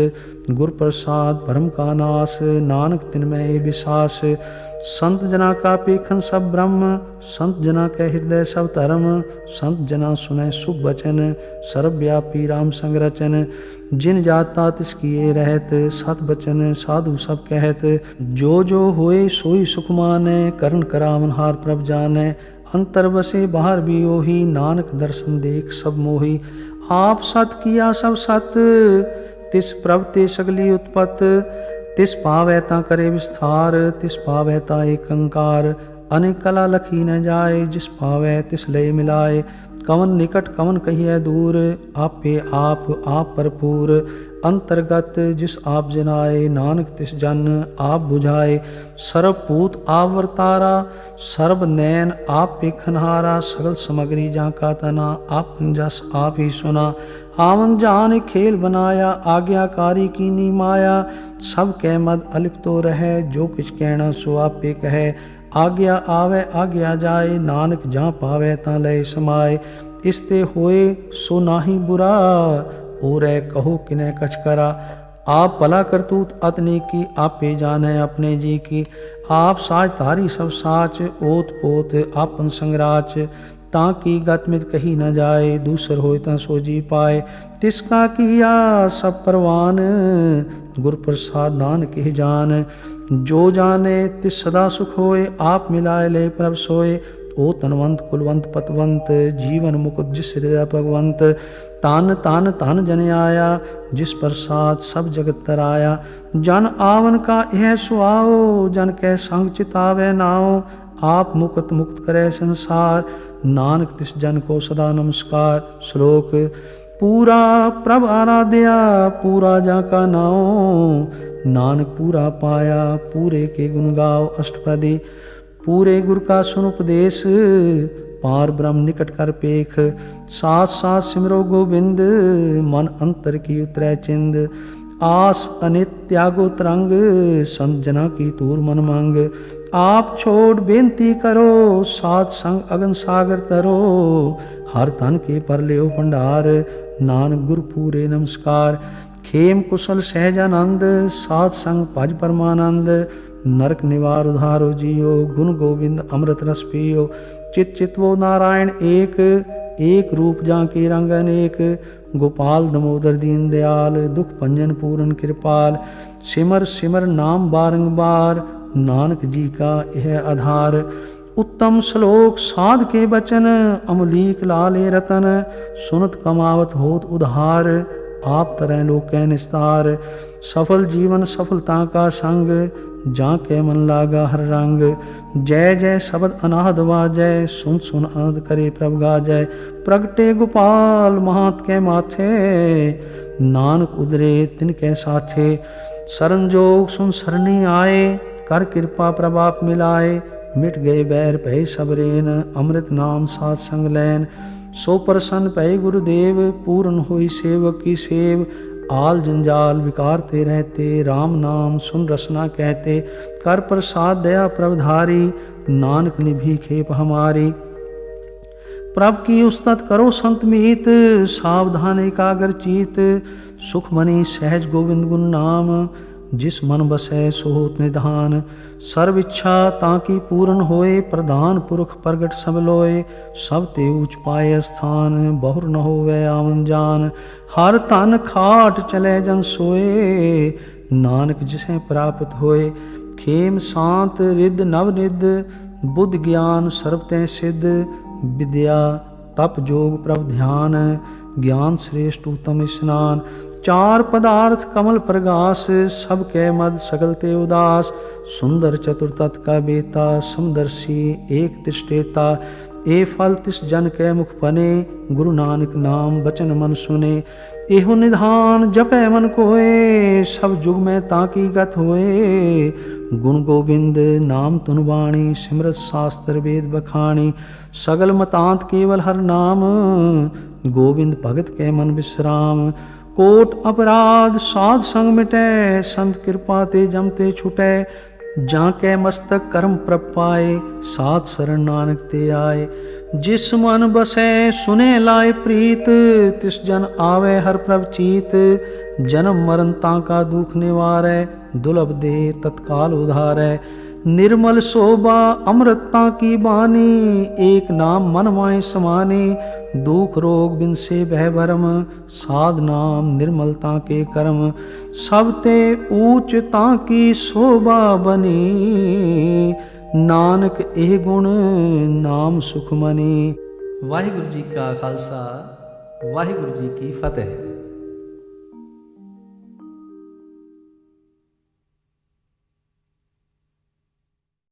गुर प्रसाद भरम का नाश, नानक तिन में ए विश्वास। संत जना का पेखन सब ब्रह्म, संत जना के हृदय सब धर्म। संत जना सुने शुभ वचन, सर्वव्यापी राम संग रचन। जिन जाता तिस किए रहत, सत बचन साधु सब कहत। जो जो होए सोई सुख मानै, करण करावन हार प्रभ जानै। अंतर बसे बाहर भी ओही, नानक दर्शन देख सब मोही। आप सत किया सब सत, तिस प्रभ ते सगली उत्पत। तिस पावै ता करे विस्तार, तिस पावै ता एक अंकार। अनेक कला लखी न जाए, जिस पावै तिस लय मिलाए। कवन निकट कवन कहिए दूर, आपे आप भरपूर। अंतर्गत जिस आप जनाए, नानक तिस जन आप बुझाए। सर्वपूत आप वर्तारा, सर्व नैन आप पेखनहारा। सगल सामग्री जहाँ का तना, आप जस आप ही सुना। आवन जान खेल बनाया, आज्ञाकारी कीनी माया। सब कह मद अलिप्त तो रहे, जो किछ कहना सो आपे कहे। आज्ञा आवे आज्ञा जाए, नानक जहाँ पावे ता लय समाए। इसते होए सो नाही बुरा, ओरै कहो किने कछ करा। आप भला करतूत अतने की, आपे जाने अपने जी की। आप साज तारी सब साच, ओत पोत आपन संगराच। ताकि गतमित कही न जाए, दूसर होए ता सो जी पाए। तिसका किया सब परवान, गुर प्रसाद नानक के जान। जो जाने तिस सदा सुख होए, आप मिलाए ले प्रभ सोए। ओ तनवंत कुलवंत पतवंत, जीवन मुकुट जिस हृदय भगवंत। तान तान तान जन आया, जिस प्रसाद सब जगत तराया। जन आवन का यह सुआओ, जन कै संग चितावे नाओ। आप मुक्त मुक्त करे संसार, नानक तिस जन को सदा नमस्कार। श्लोक। पूरा प्रभ आराध्या, पूरा जाका नाओ। नानक पूरा पाया, पूरे के गुण गाओ। अष्टपदी। पूरे गुर का सुन उपदेश, पार ब्रह्म निकट कर पेख। साथ साथ सिमरो गोविंद, मन अंतर की उतरै चिंद। आस अनित त्यागो तरंग, संत जना की तूर मन मंग। आप छोड़ बेनती करो, सात संग अगन सागर तरो। हर तन के पर लियो भंडार, नानक गुरु पूरे नमस्कार। खेम कुशल सहजानंद, सात संग भज परमानंद। नरक निवार उधारो जियो, गुण गोविंद अमृत रस पियो। चित चितवो नारायण एक, एक रूप जाके रंग अनेक। गोपाल दमोदर दीन दयाल, दुख भंजन पूरन कृपाल। सिमर सिमर नाम बारंबार, नानक जी का यह आधार। उत्तम श्लोक साध के बचन, अमलीक लाले रतन। सुनत कमावत होत उधार, आप तरह लोकै निस्तार। सफल जीवन सफलता का संग, जाके मन लागा हर रंग। जय जय शब्द अनाहद वाजय, सुन सुन आनंद करे प्रभ गाजय। प्रगटे गोपाल महात के माथे, नानक उदरे तिनके साथे। शरण जोग सुन सरनी आए, कर कृपा प्रभाप मिलाए। मिट गए बैर भय सबरेन, अमृत नाम साथ संग लैन। सो प्रसन्न भय गुरुदेव, पूर्ण होई सेवक की सेव। आल जंजाल विकारते रहते, राम नाम सुन रसना कहते। कर प्रसाद दया प्रभधारी, नानक निभी खेप हमारी। प्रभ की उस्तत करो संत मीत, सावधान एकाग्र चीत। सुख मनी सहज गोविंद गुण नाम, जिस मन बसै सो होत निधान। सर्व इच्छा ताकि पूर्ण होए, प्रधान पुरख प्रगट सब लोए। सब ते ऊंच पाए स्थान, बहुर न होवे आवन जान। हर तन खाट चले जन सोए, नानक जिसे प्राप्त होए। खेम शांत रिद नव निद, बुद्ध ज्ञान सर्व तै सिद्ध। विद्या तप जोग प्रभ ध्यान, ज्ञान श्रेष्ठ उत्तम स्नान। चार पदार्थ कमल प्रगास, सब कै मद सगल ते उदास। सुंदर चतुर तत् का बेता, समदर्शी एक तिष्ठेता। ए फल तिस जन कै मुख बने, गुरु नानक नाम बचन मन सुने। एहो निधान जपै मन कोय, सब जुग में ताकी गत होए। गुण गोविंद नाम तुन वाणी, सिमरत शास्त्र वेद बखाणी। सगल मतांत केवल हर नाम, गोविंद भगत कै मन विश्राम। कोट अपराध साध संग मिटै, संत कृपा ते जमते छुटै। जाके मस्तक कर्म प्रभ पाए, साध शरण नानक ते आए। जिस मन बसै सुने लाए प्रीत, तिस जन आवे हर प्रभ चीत। जन्म मरण ताका दुख निवारै, दुर्लभ दे तत्काल उधारै। निर्मल शोभा अमृता की बानी, एक नाम मन माय समाने। दुख रोग बिन से भय भरम, साध नाम निर्मलता के कर्म। सब ते ऊंच ताकी शोभा बनी, नानक एह गुण नाम सुख मनी। वाहिगुरु जी का खालसा, वाहिगुरु जी की फतेह।